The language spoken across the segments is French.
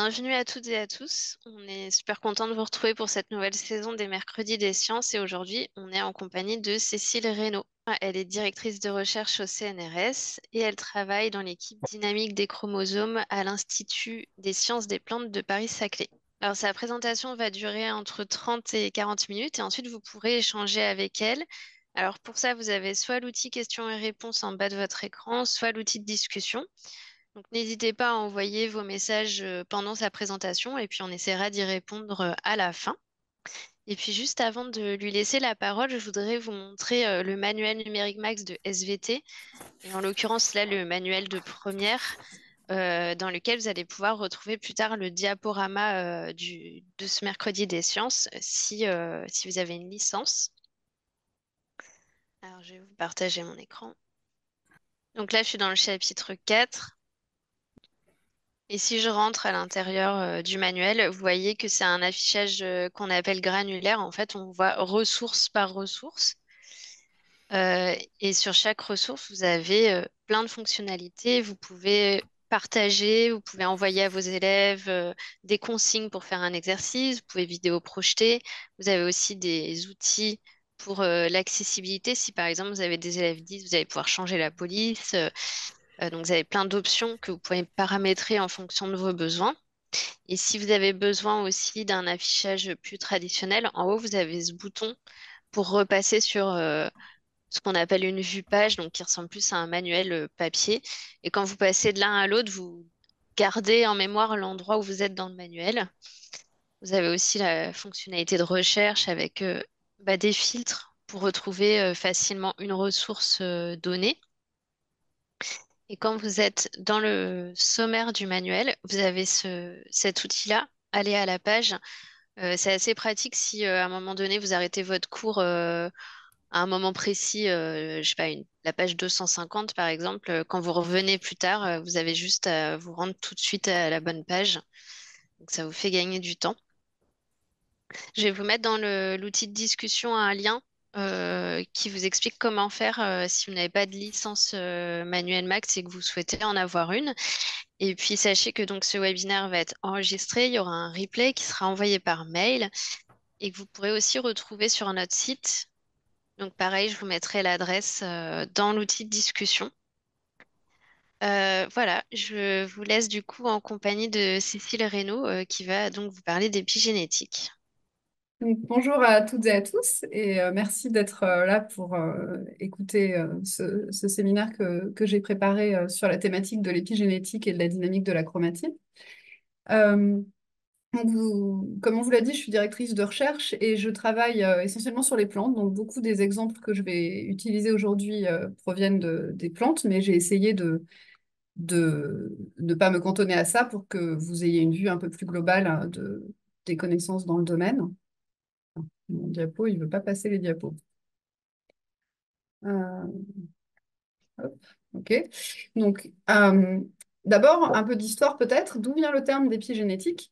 bienvenue à toutes et à tous. On est super content de vous retrouver pour cette nouvelle saison des Mercredis des Sciences et aujourd'hui, on est en compagnie de Cécile Reynaud. Elle est directrice de recherche au CNRS et elle travaille dans l'équipe dynamique des chromosomes à l'Institut des sciences des plantes de Paris-Saclay. Alors, sa présentation va durer entre 30 et 40 minutes et ensuite vous pourrez échanger avec elle. Alors, pour ça, vous avez soit l'outil questions et réponses en bas de votre écran, soit l'outil de discussion. Donc, n'hésitez pas à envoyer vos messages pendant sa présentation et puis on essaiera d'y répondre à la fin. Et puis, juste avant de lui laisser la parole, je voudrais vous montrer le manuel numérique max de SVT et en l'occurrence, là, le manuel de première dans lequel vous allez pouvoir retrouver plus tard le diaporama de ce mercredi des sciences si vous avez une licence. Alors, je vais vous partager mon écran. Donc là, je suis dans le chapitre 4. Et si je rentre à l'intérieur du manuel, vous voyez que c'est un affichage qu'on appelle granulaire. En fait, on voit ressource par ressource. Et sur chaque ressource, vous avez plein de fonctionnalités. Vous pouvez partager, vous pouvez envoyer à vos élèves des consignes pour faire un exercice, vous pouvez vidéo projeter. Vous avez aussi des outils pour l'accessibilité. Si par exemple vous avez des élèves 10, vous allez pouvoir changer la police. Donc, vous avez plein d'options que vous pouvez paramétrer en fonction de vos besoins. Et si vous avez besoin aussi d'un affichage plus traditionnel, en haut, vous avez ce bouton pour repasser sur ce qu'on appelle une vue page, donc qui ressemble plus à un manuel papier. Et quand vous passez de l'un à l'autre, vous gardez en mémoire l'endroit où vous êtes dans le manuel. Vous avez aussi la fonctionnalité de recherche avec des filtres pour retrouver facilement une ressource donnée. Et quand vous êtes dans le sommaire du manuel, vous avez cet outil-là, aller à la page. C'est assez pratique si à un moment donné vous arrêtez votre cours à un moment précis, je sais pas, la page 250 par exemple. Quand vous revenez plus tard, vous avez juste à vous rendre tout de suite à la bonne page. Donc ça vous fait gagner du temps. Je vais vous mettre dans l'outil de discussion un lien qui vous explique comment faire si vous n'avez pas de licence Manuel Max et que vous souhaitez en avoir une. Et puis sachez que donc ce webinaire va être enregistré, il y aura un replay qui sera envoyé par mail et que vous pourrez aussi retrouver sur notre site. Donc pareil, je vous mettrai l'adresse dans l'outil de discussion. Voilà, je vous laisse du coup en compagnie de Cécile Reynaud qui va donc vous parler d'épigénétique. Donc, bonjour à toutes et à tous et merci d'être là pour écouter ce séminaire que j'ai préparé sur la thématique de l'épigénétique et de la dynamique de la chromatine. Euh, Comme on vous l'a dit, je suis directrice de recherche et je travaille essentiellement sur les plantes. Donc beaucoup des exemples que je vais utiliser aujourd'hui proviennent des plantes, mais j'ai essayé de ne pas me cantonner à ça pour que vous ayez une vue un peu plus globale des connaissances dans le domaine. Mon diapo, il ne veut pas passer les diapos. Euh, hop, ok. Donc, d'abord, un peu d'histoire peut-être. D'où vient le terme d'épigénétique?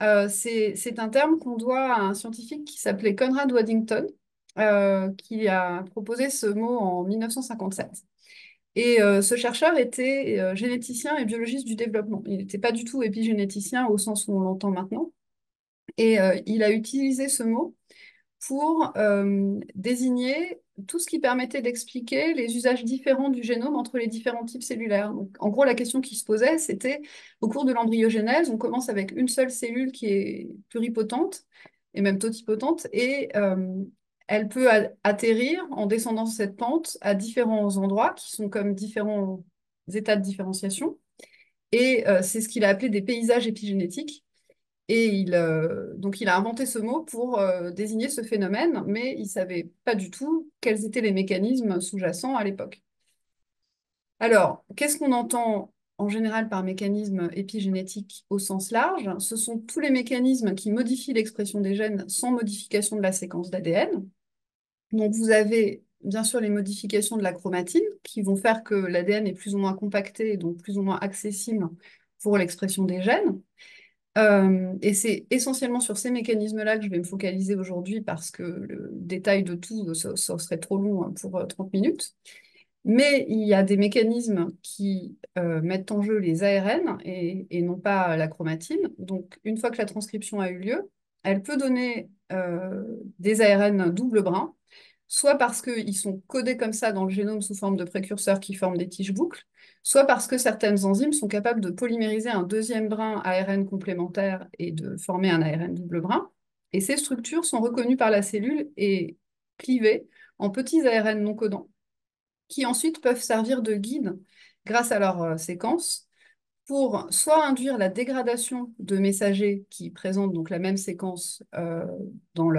C'est un terme qu'on doit à un scientifique qui s'appelait Conrad Waddington, qui a proposé ce mot en 1957. Et ce chercheur était généticien et biologiste du développement. Il n'était pas du tout épigénéticien au sens où on l'entend maintenant. Et il a utilisé ce mot pour désigner tout ce qui permettait d'expliquer les usages différents du génome entre les différents types cellulaires. Donc, en gros, la question qui se posait, c'était au cours de l'embryogenèse, on commence avec une seule cellule qui est pluripotente et même totipotente, et elle peut atterrir en descendant cette pente à différents endroits qui sont comme différents états de différenciation. Et c'est ce qu'il a appelé des paysages épigénétiques. Et donc il a inventé ce mot pour désigner ce phénomène, mais il ne savait pas du tout quels étaient les mécanismes sous-jacents à l'époque. Alors, qu'est-ce qu'on entend en général par mécanisme épigénétique au sens large? Ce sont tous les mécanismes qui modifient l'expression des gènes sans modification de la séquence d'ADN. Donc vous avez bien sûr les modifications de la chromatine qui vont faire que l'ADN est plus ou moins compacté et donc plus ou moins accessible pour l'expression des gènes. Et c'est essentiellement sur ces mécanismes-là que je vais me focaliser aujourd'hui parce que le détail de tout, ça serait trop long hein, pour 30 minutes. Mais il y a des mécanismes qui mettent en jeu les ARN et non pas la chromatine. Donc, une fois que la transcription a eu lieu, elle peut donner des ARN double brin, soit parce qu'ils sont codés comme ça dans le génome sous forme de précurseurs qui forment des tiges boucles, soit parce que certaines enzymes sont capables de polymériser un deuxième brin ARN complémentaire et de former un ARN double brin. Et ces structures sont reconnues par la cellule et clivées en petits ARN non codants qui ensuite peuvent servir de guide grâce à leur séquence pour soit induire la dégradation de messagers qui présentent donc la même séquence dans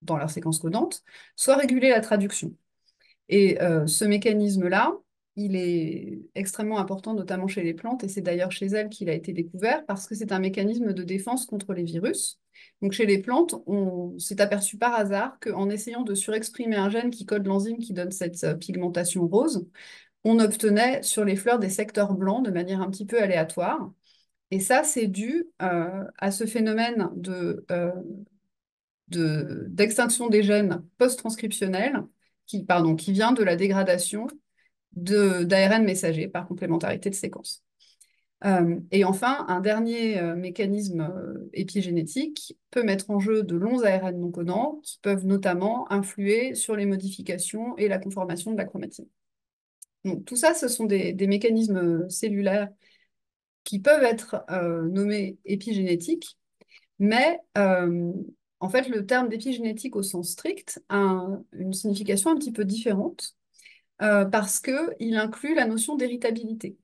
dans leur séquence codante, soit réguler la traduction. Et ce mécanisme-là, il est extrêmement important, notamment chez les plantes, et c'est d'ailleurs chez elles qu'il a été découvert, parce que c'est un mécanisme de défense contre les virus. Donc chez les plantes, on s'est aperçu par hasard qu'en essayant de surexprimer un gène qui code l'enzyme qui donne cette pigmentation rose, on obtenait sur les fleurs des secteurs blancs de manière un petit peu aléatoire. Et ça, c'est dû à ce phénomène d'extinction des gènes post-transcriptionnels qui vient de la dégradation d'ARN messager par complémentarité de séquence. Et enfin, un dernier mécanisme épigénétique peut mettre en jeu de longs ARN non codants qui peuvent notamment influer sur les modifications et la conformation de la chromatine. Donc, tout ça, ce sont des mécanismes cellulaires qui peuvent être nommés épigénétiques, mais en fait, le terme d'épigénétique au sens strict a une signification un petit peu différente parce qu'il inclut la notion d'héritabilité.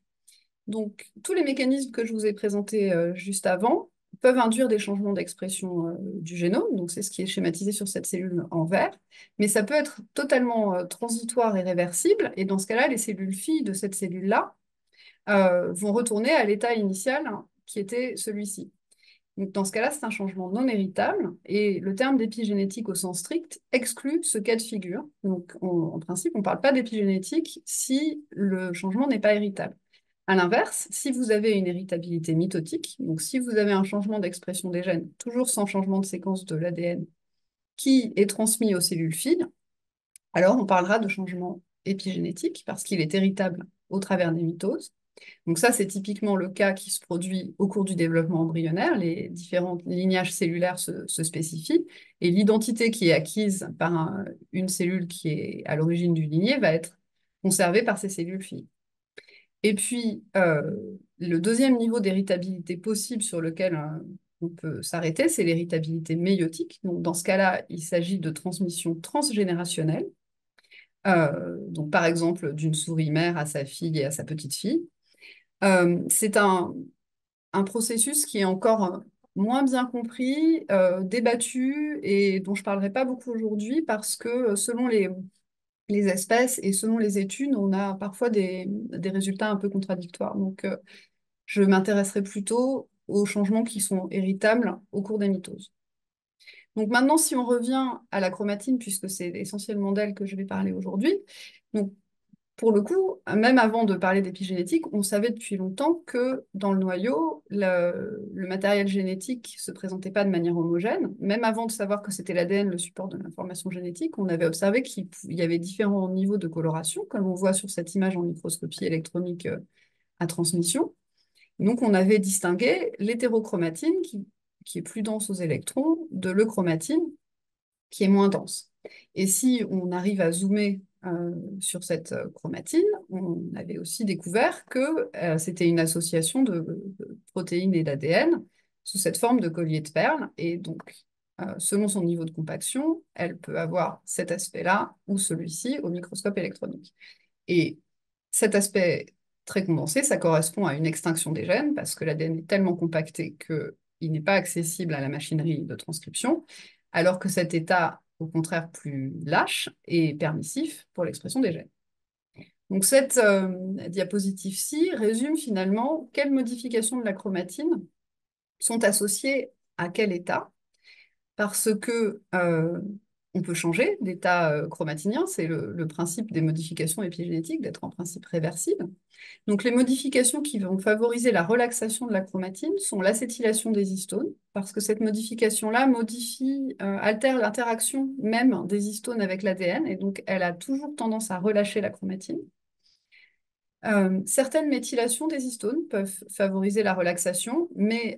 Donc, tous les mécanismes que je vous ai présentés juste avant peuvent induire des changements d'expression du génome, donc c'est ce qui est schématisé sur cette cellule en vert, mais ça peut être totalement transitoire et réversible, et dans ce cas-là, les cellules filles de cette cellule-là vont retourner à l'état initial hein, qui était celui-ci. Donc, dans ce cas-là, c'est un changement non héritable et le terme d'épigénétique au sens strict exclut ce cas de figure. Donc, en principe, on ne parle pas d'épigénétique si le changement n'est pas héritable. À l'inverse, si vous avez une héritabilité mitotique, donc si vous avez un changement d'expression des gènes, toujours sans changement de séquence de l'ADN, qui est transmis aux cellules filles, alors on parlera de changement épigénétique parce qu'il est héritable au travers des mitoses. Donc ça, c'est typiquement le cas qui se produit au cours du développement embryonnaire. Les différents lignages cellulaires se spécifient et l'identité qui est acquise par une cellule qui est à l'origine du ligné va être conservée par ces cellules filles. Et puis, le deuxième niveau d'héritabilité possible sur lequel on peut s'arrêter, c'est l'héritabilité méiotique. Donc, dans ce cas-là, il s'agit de transmission transgénérationnelle. Donc, par exemple, d'une souris mère à sa fille et à sa petite fille. C'est un processus qui est encore moins bien compris, débattu et dont je ne parlerai pas beaucoup aujourd'hui parce que selon les espèces et selon les études, on a parfois des résultats un peu contradictoires. Donc, je m'intéresserai plutôt aux changements qui sont héritables au cours des mitoses. Donc maintenant, si on revient à la chromatine, puisque c'est essentiellement d'elle que je vais parler aujourd'hui, donc pour le coup, même avant de parler d'épigénétique, on savait depuis longtemps que dans le noyau, le matériel génétique ne se présentait pas de manière homogène. Même avant de savoir que c'était l'ADN le support de l'information génétique, on avait observé qu'il y avait différents niveaux de coloration, comme on voit sur cette image en microscopie électronique à transmission. Donc on avait distingué l'hétérochromatine, qui est plus dense aux électrons, de l'euchromatine, qui est moins dense. Et si on arrive à zoomer sur cette chromatine, on avait aussi découvert que c'était une association de protéines et d'ADN sous cette forme de collier de perles. Et donc, selon son niveau de compaction, elle peut avoir cet aspect-là ou celui-ci au microscope électronique. Et cet aspect très condensé, ça correspond à une extinction des gènes parce que l'ADN est tellement compacté qu'il n'est pas accessible à la machinerie de transcription, alors que cet état, au contraire, plus lâche et permissif pour l'expression des gènes. Donc cette diapositive-ci résume finalement quelles modifications de la chromatine sont associées à quel état, parce que On peut changer d'état chromatinien, c'est le principe des modifications épigénétiques, d'être en principe réversible. Donc les modifications qui vont favoriser la relaxation de la chromatine sont l'acétylation des histones, parce que cette modification-là altère l'interaction même des histones avec l'ADN, et donc elle a toujours tendance à relâcher la chromatine. Certaines méthylations des histones peuvent favoriser la relaxation, mais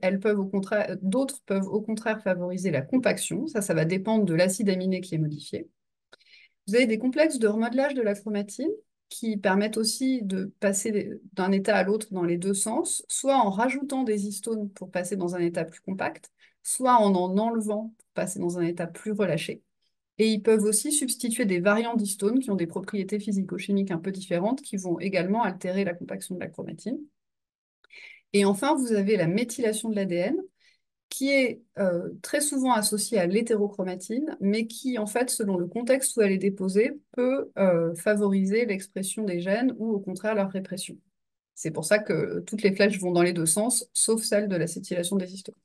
d'autres peuvent au contraire favoriser la compaction. Ça va dépendre de l'acide aminé qui est modifié. Vous avez des complexes de remodelage de la chromatine qui permettent aussi de passer d'un état à l'autre dans les deux sens, soit en rajoutant des histones pour passer dans un état plus compact, soit en enlevant pour passer dans un état plus relâché. Et ils peuvent aussi substituer des variants d'histones qui ont des propriétés physico-chimiques un peu différentes qui vont également altérer la compaction de la chromatine. Et enfin, vous avez la méthylation de l'ADN qui est très souvent associée à l'hétérochromatine, mais qui, en fait, selon le contexte où elle est déposée, peut favoriser l'expression des gènes ou au contraire leur répression. C'est pour ça que toutes les flèches vont dans les deux sens, sauf celle de l'acétylation des histones.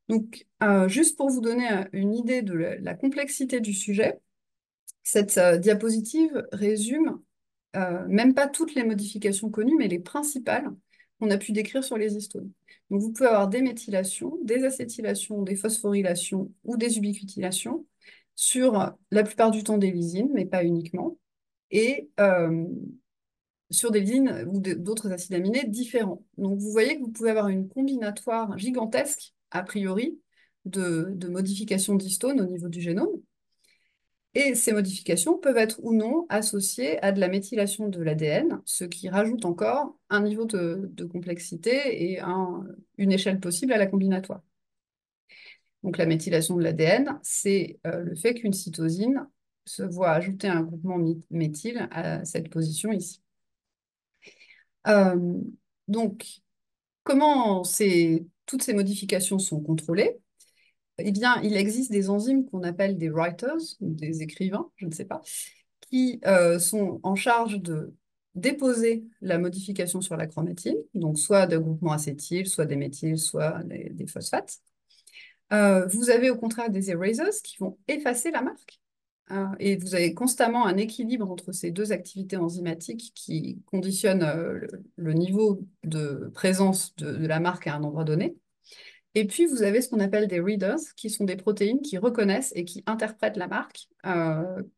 Donc, juste pour vous donner une idée de la complexité du sujet, cette diapositive résume même pas toutes les modifications connues, mais les principales qu'on a pu décrire sur les histones. Donc vous pouvez avoir des méthylations, des acétylations, des phosphorylations ou des ubiquitilations sur la plupart du temps des lysines, mais pas uniquement, et sur des lysines ou d'autres acides aminés différents. Donc vous voyez que vous pouvez avoir une combinatoire gigantesque, a priori, de modifications d'histones au niveau du génome. Et ces modifications peuvent être ou non associées à de la méthylation de l'ADN, ce qui rajoute encore un niveau de complexité et une échelle possible à la combinatoire. Donc la méthylation de l'ADN, c'est le fait qu'une cytosine se voit ajouter un groupement méthyle à cette position ici. Euh, donc, comment toutes ces modifications sont contrôlées? Eh bien, il existe des enzymes qu'on appelle des writers, ou des écrivains, je ne sais pas, qui sont en charge de déposer la modification sur la chromatine, donc soit de groupements acétyl, soit des méthyls, soit des phosphates. Vous avez au contraire des erasers qui vont effacer la marque. Et vous avez constamment un équilibre entre ces deux activités enzymatiques qui conditionnent le niveau de présence de la marque à un endroit donné. Et puis, vous avez ce qu'on appelle des readers, qui sont des protéines qui reconnaissent et qui interprètent la marque,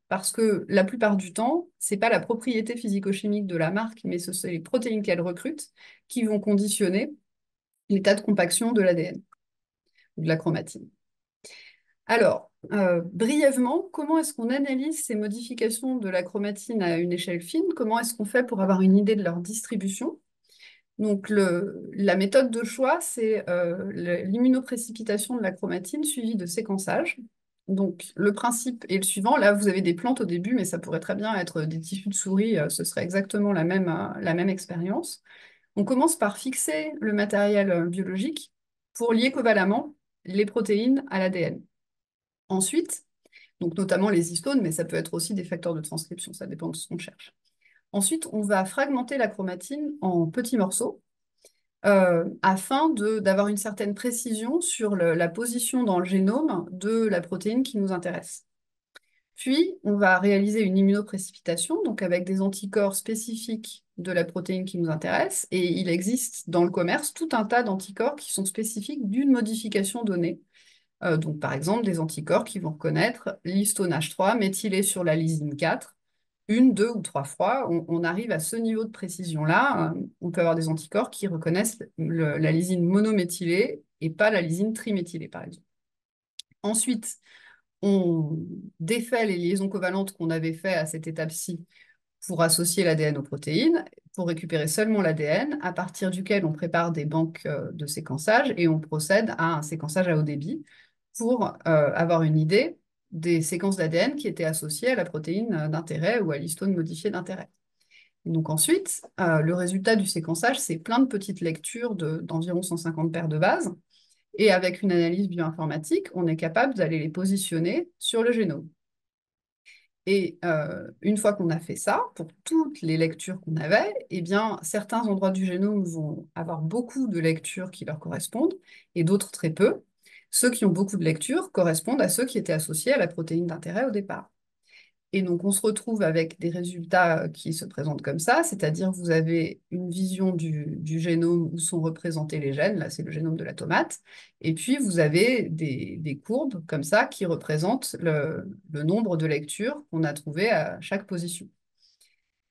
parce que la plupart du temps, ce n'est pas la propriété physico-chimique de la marque, mais ce sont les protéines qu'elle recrute qui vont conditionner l'état de compaction de l'ADN, de la chromatine. Alors, brièvement, comment est-ce qu'on analyse ces modifications de la chromatine à une échelle fine? Comment est-ce qu'on fait pour avoir une idée de leur distribution? Donc, la méthode de choix, c'est l'immunoprécipitation de la chromatine suivie de séquençage. Donc, le principe est le suivant. Là, vous avez des plantes au début, mais ça pourrait très bien être des tissus de souris. Ce serait exactement la même expérience. On commence par fixer le matériel biologique pour lier covalemment les protéines à l'ADN. Ensuite, donc notamment les histones, mais ça peut être aussi des facteurs de transcription, ça dépend de ce qu'on cherche. Ensuite, on va fragmenter la chromatine en petits morceaux afin d'avoir une certaine précision sur la position dans le génome de la protéine qui nous intéresse. Puis, on va réaliser une immunoprécipitation, donc avec des anticorps spécifiques de la protéine qui nous intéresse, et il existe dans le commerce tout un tas d'anticorps qui sont spécifiques d'une modification donnée. Donc, par exemple, des anticorps qui vont reconnaître l'histone H3 méthylé sur la lysine 4, une, deux ou trois fois. On arrive à ce niveau de précision-là. On peut avoir des anticorps qui reconnaissent la lysine monométhylée et pas la lysine triméthylée, par exemple. Ensuite, on défait les liaisons covalentes qu'on avait fait à cette étape-ci pour associer l'ADN aux protéines, pour récupérer seulement l'ADN, à partir duquel on prépare des banques de séquençage et on procède à un séquençage à haut débit pour avoir une idée des séquences d'ADN qui étaient associées à la protéine d'intérêt ou à l'histone modifiée d'intérêt. Donc ensuite, le résultat du séquençage, c'est plein de petites lectures d'environ 150 paires de bases. Et avec une analyse bioinformatique, on est capable d'aller les positionner sur le génome. Et une fois qu'on a fait ça, pour toutes les lectures qu'on avait, eh bien, certains endroits du génome vont avoir beaucoup de lectures qui leur correspondent et d'autres très peu. Ceux qui ont beaucoup de lectures correspondent à ceux qui étaient associés à la protéine d'intérêt au départ. Et donc, on se retrouve avec des résultats qui se présentent comme ça, c'est-à-dire vous avez une vision du génome où sont représentés les gènes, là c'est le génome de la tomate, et puis vous avez des courbes comme ça qui représentent le nombre de lectures qu'on a trouvées à chaque position.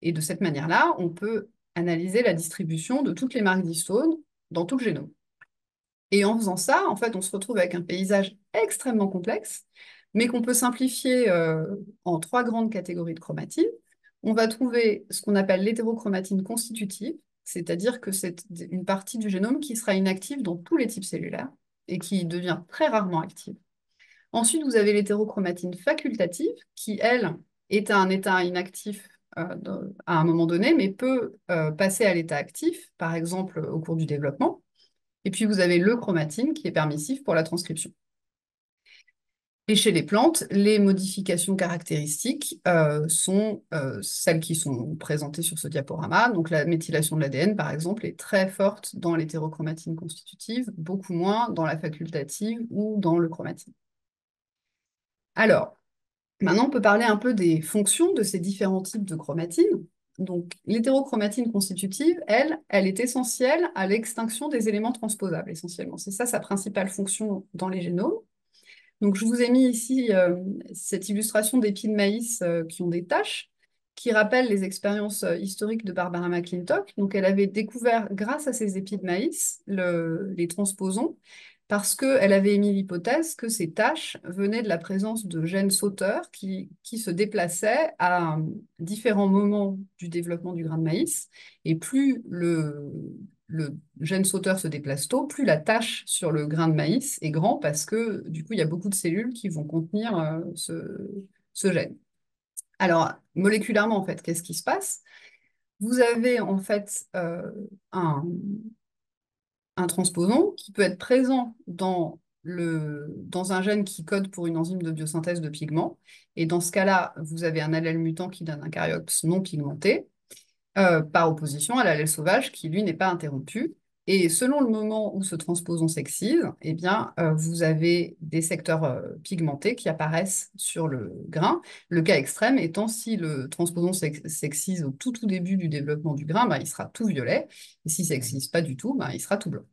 Et de cette manière-là, on peut analyser la distribution de toutes les marques d'histones dans tout le génome. Et en faisant ça, en fait, on se retrouve avec un paysage extrêmement complexe, mais qu'on peut simplifier en trois grandes catégories de chromatines. On va trouver ce qu'on appelle l'hétérochromatine constitutive, c'est-à-dire que c'est une partie du génome qui sera inactive dans tous les types cellulaires et qui devient très rarement active. Ensuite, vous avez l'hétérochromatine facultative, qui, elle, est à un état inactif à un moment donné, mais peut passer à l'état actif, par exemple au cours du développement. Et puis, vous avez le chromatine qui est permissif pour la transcription. Et chez les plantes, les modifications caractéristiques sont celles qui sont présentées sur ce diaporama. Donc, la méthylation de l'ADN, par exemple, est très forte dans l'hétérochromatine constitutive, beaucoup moins dans la facultative ou dans le chromatine. Alors, maintenant, on peut parler un peu des fonctions de ces différents types de chromatine. Donc, l'hétérochromatine constitutive, elle est essentielle à l'extinction des éléments transposables, essentiellement. C'est ça sa principale fonction dans les génomes. Donc, je vous ai mis ici cette illustration d'épis de maïs qui ont des taches, qui rappellent les expériences historiques de Barbara McClintock. Donc, elle avait découvert, grâce à ces épis de maïs, les transposons, parce qu'elle avait émis l'hypothèse que ces taches venaient de la présence de gènes sauteurs qui se déplaçaient à différents moments du développement du grain de maïs. Et plus le gène sauteur se déplace tôt, plus la tache sur le grain de maïs est grand parce que du coup, il y a beaucoup de cellules qui vont contenir ce gène. Alors, moléculairement, en fait, qu'est-ce qui se passe? Vous avez en fait un transposon qui peut être présent dans un gène qui code pour une enzyme de biosynthèse de pigments. Et dans ce cas-là, vous avez un allèle mutant qui donne un caryox non pigmenté, par opposition à l'allèle sauvage qui, lui, n'est pas interrompu. Et selon le moment où ce transposon s'excise, eh bien, vous avez des secteurs pigmentés qui apparaissent sur le grain. Le cas extrême étant si le transposon s'excise au tout début du développement du grain, ben, il sera tout violet. Et s'il ne s'excise pas du tout, ben, il sera tout blanc.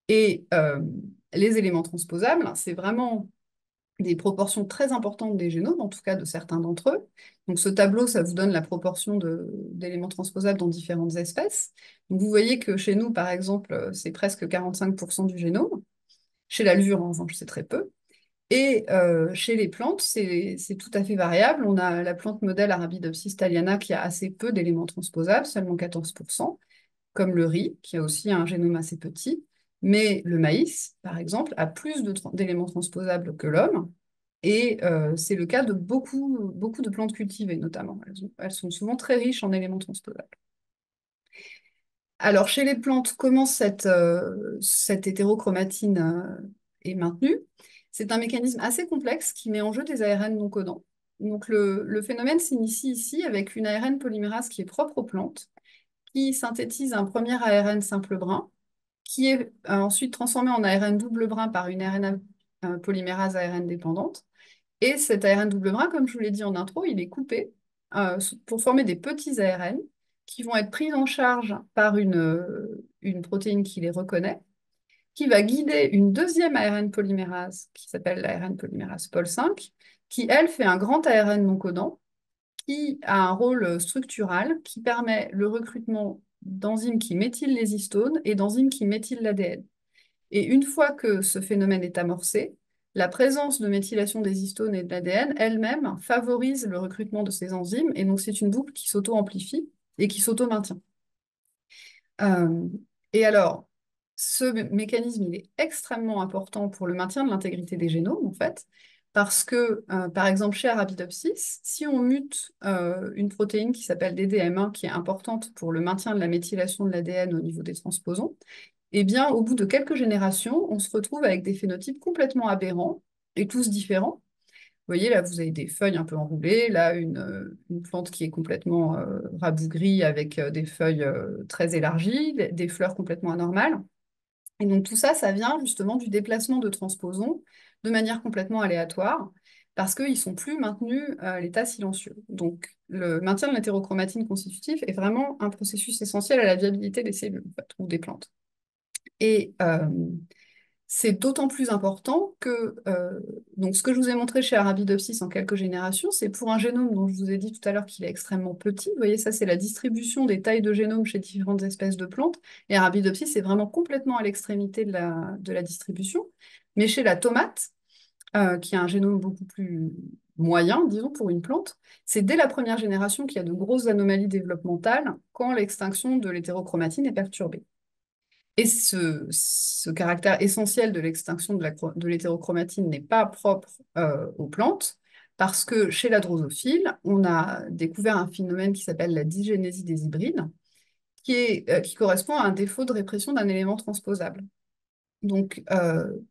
Et les éléments transposables, c'est vraiment des proportions très importantes des génomes, en tout cas de certains d'entre eux. Donc ce tableau, ça vous donne la proportion d'éléments transposables dans différentes espèces. Donc vous voyez que chez nous, par exemple, c'est presque 45% du génome. Chez la levure, en revanche, c'est très peu. Et chez les plantes, c'est tout à fait variable. On a la plante modèle Arabidopsis thaliana qui a assez peu d'éléments transposables, seulement 14%, comme le riz, qui a aussi un génome assez petit. Mais le maïs, par exemple, a plus d'éléments transposables que l'homme. Et c'est le cas de beaucoup de plantes cultivées, notamment. Elles sont souvent très riches en éléments transposables. Alors, chez les plantes, comment cette hétérochromatine est maintenue? C'est un mécanisme assez complexe qui met en jeu des ARN non codants. Donc, le phénomène s'initie ici avec une ARN polymérase qui est propre aux plantes, qui synthétise un premier ARN simple brun, qui est ensuite transformé en ARN double brun par une RNA polymérase ARN dépendante. Et cet ARN double brun, comme je vous l'ai dit en intro, il est coupé pour former des petits ARN qui vont être pris en charge par une protéine qui les reconnaît, qui va guider une deuxième ARN polymérase qui s'appelle l'ARN polymérase Pol5, qui, elle, fait un grand ARN non codant, qui a un rôle structural qui permet le recrutement d'enzymes qui méthylent les histones et d'enzymes qui méthylent l'ADN. Et une fois que ce phénomène est amorcé, la présence de méthylation des histones et de l'ADN elle-même favorise le recrutement de ces enzymes, et donc c'est une boucle qui s'auto-amplifie et qui s'auto-maintient. Euh, et alors, ce mécanisme, il est extrêmement important pour le maintien de l'intégrité des génomes, en fait, parce que, par exemple, chez Arabidopsis, si on mute une protéine qui s'appelle DDM1, qui est importante pour le maintien de la méthylation de l'ADN au niveau des transposons, eh bien, au bout de quelques générations, on se retrouve avec des phénotypes complètement aberrants et tous différents. Vous voyez, là, vous avez des feuilles un peu enroulées, là, une plante qui est complètement rabougrie avec des feuilles très élargies, des fleurs complètement anormales. Et donc tout ça, ça vient justement du déplacement de transposons de manière complètement aléatoire, parce qu'ils ne sont plus maintenus à l'état silencieux. Donc le maintien de l'hétérochromatine constitutive est vraiment un processus essentiel à la viabilité des cellules, en fait, ou des plantes. Et c'est d'autant plus important que donc ce que je vous ai montré chez Arabidopsis en quelques générations, c'est pour un génome dont je vous ai dit tout à l'heure qu'il est extrêmement petit. Vous voyez, ça, c'est la distribution des tailles de génome chez différentes espèces de plantes. Et Arabidopsis, c'est vraiment complètement à l'extrémité de la distribution. Mais chez la tomate, qui a un génome beaucoup plus moyen, disons, pour une plante, c'est dès la première génération qu'il y a de grosses anomalies développementales quand l'extinction de l'hétérochromatine est perturbée. Et ce caractère essentiel de l'extinction de l'hétérochromatine n'est pas propre aux plantes, parce que chez la drosophile, on a découvert un phénomène qui s'appelle la dysgénésie des hybrides, qui correspond à un défaut de répression d'un élément transposable. Donc,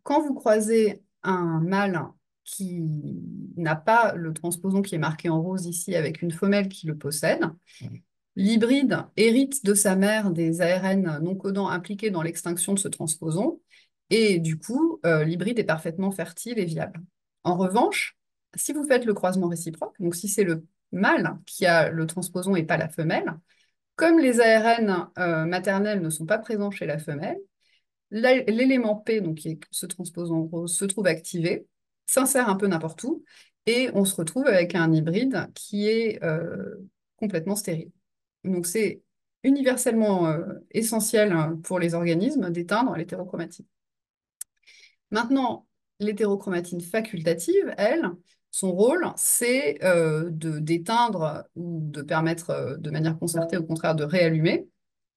quand vous croisez un mâle qui n'a pas le transposon qui est marqué en rose ici avec une femelle qui le possède, l'hybride hérite de sa mère des ARN non codants impliqués dans l'extinction de ce transposon, et du coup, l'hybride est parfaitement fertile et viable. En revanche, si vous faites le croisement réciproque, donc si c'est le mâle qui a le transposon et pas la femelle, comme les ARN maternels ne sont pas présents chez la femelle, l'élément P, donc qui est ce transposon rose, se trouve activé, s'insère un peu n'importe où, et on se retrouve avec un hybride qui est complètement stérile. Donc c'est universellement essentiel pour les organismes d'éteindre l'hétérochromatine. Maintenant, l'hétérochromatine facultative, elle, son rôle, c'est d'éteindre ou de permettre de manière concertée, au contraire, de réallumer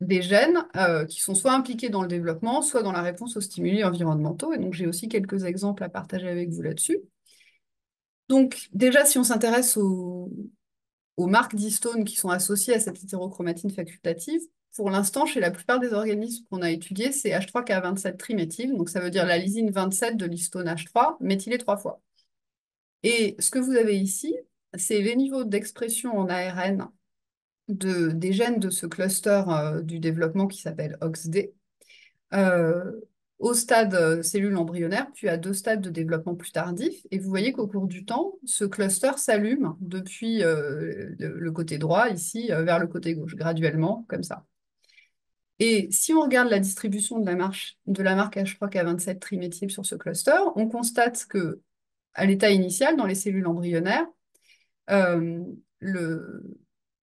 des gènes qui sont soit impliqués dans le développement, soit dans la réponse aux stimuli environnementaux. Et donc, j'ai aussi quelques exemples à partager avec vous là-dessus. Donc, déjà, si on s'intéresse aux marques d'histone qui sont associées à cette hétérochromatine facultative, pour l'instant, chez la plupart des organismes qu'on a étudiés, c'est H3K27-triméthyle, donc ça veut dire la lysine 27 de l'histone H3, méthylée 3 fois. Et ce que vous avez ici, c'est les niveaux d'expression en ARN des gènes de ce cluster du développement qui s'appelle OXD, euh, au stade cellule embryonnaire, puis à 2 stades de développement plus tardifs. Et vous voyez qu'au cours du temps, ce cluster s'allume depuis le côté droit, ici, vers le côté gauche, graduellement, comme ça. Et si on regarde la distribution de la marque H3K27 triméthyle sur ce cluster, on constate que à l'état initial, dans les cellules embryonnaires, euh, le,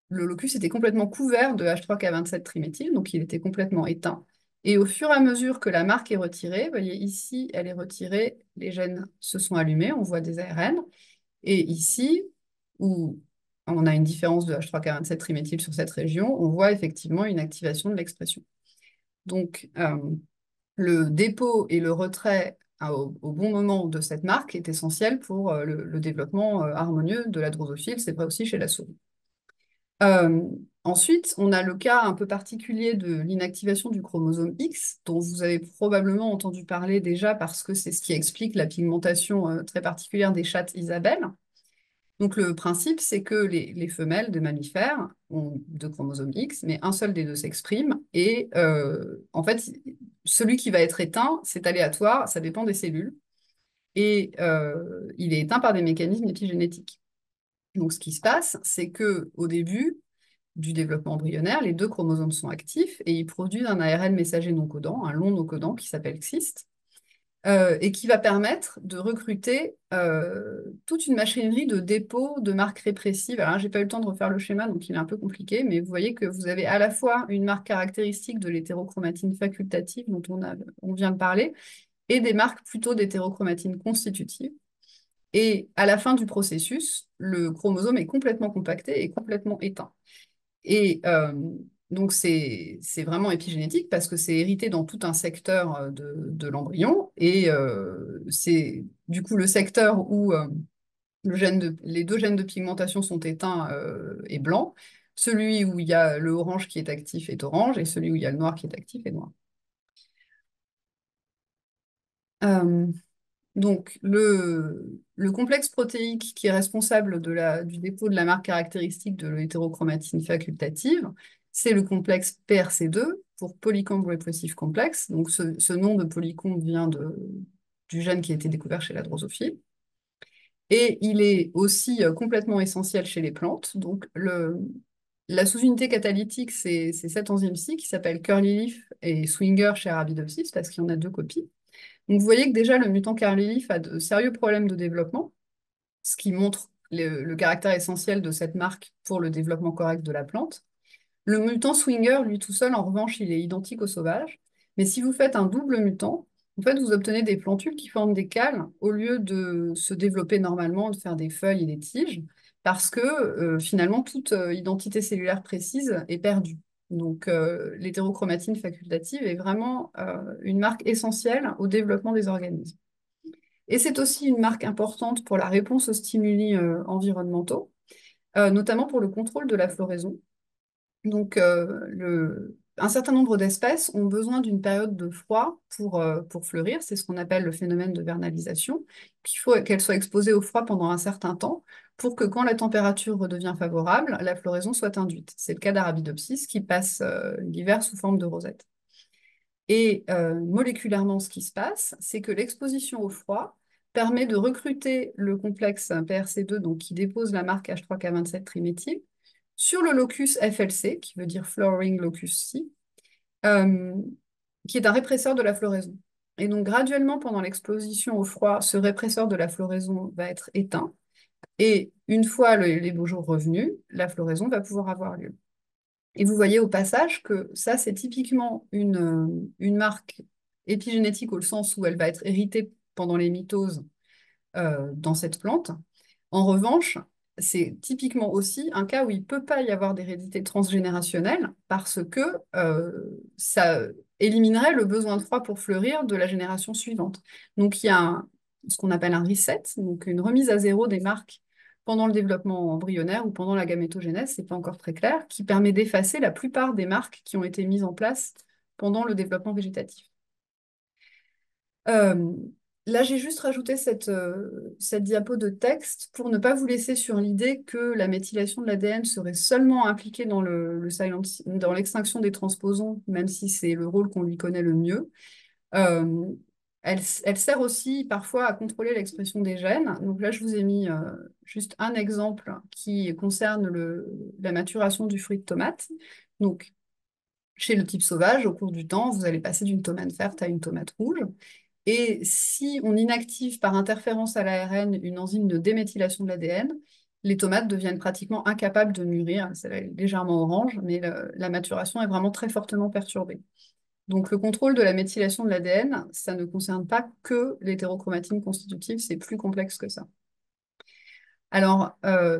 le locus était complètement couvert de H3K27 triméthyle, donc il était complètement éteint. Et au fur et à mesure que la marque est retirée, vous voyez ici, elle est retirée, les gènes se sont allumés, on voit des ARN. Et ici, où on a une différence de H3K27 triméthyle sur cette région, on voit effectivement une activation de l'expression. Donc, le dépôt et le retrait au bon moment de cette marque est essentiel pour le développement harmonieux de la drosophile. C'est vrai aussi chez la souris. Euh, Ensuite, on a le cas un peu particulier de l'inactivation du chromosome X, dont vous avez probablement entendu parler déjà parce que c'est ce qui explique la pigmentation très particulière des chattes Isabelle. Donc le principe, c'est que les femelles de mammifères ont 2 chromosomes X, mais un seul des deux s'exprime. Et en fait, celui qui va être éteint, c'est aléatoire, ça dépend des cellules. Et il est éteint par des mécanismes épigénétiques. Donc ce qui se passe, c'est que au début du développement embryonnaire, les 2 chromosomes sont actifs et ils produisent un ARN messager non codant, un long non codant qui s'appelle XIST, et qui va permettre de recruter toute une machinerie de dépôt de marques répressives. Alors, j'ai pas eu le temps de refaire le schéma, donc il est un peu compliqué, mais vous voyez que vous avez à la fois une marque caractéristique de l'hétérochromatine facultative, dont on vient de parler, et des marques plutôt d'hétérochromatine constitutive. Et à la fin du processus, le chromosome est complètement compacté et complètement éteint. Et donc, c'est vraiment épigénétique parce que c'est hérité dans tout un secteur de l'embryon. Et c'est du coup le secteur où les 2 gènes de pigmentation sont éteints est blanc. Celui où il y a le orange qui est actif est orange. Et celui où il y a le noir qui est actif est noir. Euh, donc, le complexe protéique qui est responsable du dépôt de la marque caractéristique de l'hétérochromatine facultative, c'est le complexe PRC2. pour polycombe répressif complexe. Donc ce nom de polycombe vient du gène qui a été découvert chez la drosophile. Et il est aussi complètement essentiel chez les plantes. Donc la sous-unité catalytique, c'est cette enzyme-ci qui s'appelle curly leaf et swinger chez Arabidopsis parce qu'il y en a deux copies. Donc vous voyez que déjà le mutant curly leaf a de sérieux problèmes de développement, ce qui montre le caractère essentiel de cette marque pour le développement correct de la plante. Le mutant swinger, lui tout seul, en revanche, il est identique au sauvage. Mais si vous faites un double mutant, en fait, vous obtenez des plantules qui forment des cales au lieu de se développer normalement, de faire des feuilles et des tiges, parce que finalement, toute identité cellulaire précise est perdue. Donc, l'hétérochromatine facultative est vraiment une marque essentielle au développement des organismes. Et c'est aussi une marque importante pour la réponse aux stimuli environnementaux, notamment pour le contrôle de la floraison. Donc, un certain nombre d'espèces ont besoin d'une période de froid pour fleurir. C'est ce qu'on appelle le phénomène de vernalisation. Il faut qu'elles soient exposées au froid pendant un certain temps pour que quand la température redevient favorable, la floraison soit induite. C'est le cas d'Arabidopsis qui passe l'hiver sous forme de rosette. Et moléculairement, ce qui se passe, c'est que l'exposition au froid permet de recruter le complexe PRC2, donc qui dépose la marque H3K27 triméthyle, sur le locus FLC, qui veut dire Flowering Locus C, euh, qui est un répresseur de la floraison. Et donc, graduellement, pendant l'exposition au froid, ce répresseur de la floraison va être éteint. Et une fois les beaux jours revenus, la floraison va pouvoir avoir lieu. Et vous voyez au passage que ça, c'est typiquement une marque épigénétique au sens où elle va être héritée pendant les mitoses dans cette plante. En revanche, c'est typiquement aussi un cas où il ne peut pas y avoir d'hérédité transgénérationnelle parce que ça éliminerait le besoin de froid pour fleurir de la génération suivante. Donc il y a ce qu'on appelle un reset, donc une remise à zéro des marques pendant le développement embryonnaire ou pendant la gamétogénèse, c'est pas encore très clair, qui permet d'effacer la plupart des marques qui ont été mises en place pendant le développement végétatif. Euh, Là, j'ai juste rajouté cette diapo de texte pour ne pas vous laisser sur l'idée que la méthylation de l'ADN serait seulement impliquée dans dans l'extinction des transposons, même si c'est le rôle qu'on lui connaît le mieux. Euh, elle sert aussi parfois à contrôler l'expression des gènes. Donc là, je vous ai mis juste un exemple qui concerne la maturation du fruit de tomate. Donc, chez le type sauvage, au cours du temps, vous allez passer d'une tomate verte à une tomate rouge. Et si on inactive par interférence à l'ARN une enzyme de déméthylation de l'ADN, les tomates deviennent pratiquement incapables de mûrir. C'est légèrement orange, mais la maturation est vraiment très fortement perturbée. Donc le contrôle de la méthylation de l'ADN, ça ne concerne pas que l'hétérochromatine constitutive, c'est plus complexe que ça. Alors,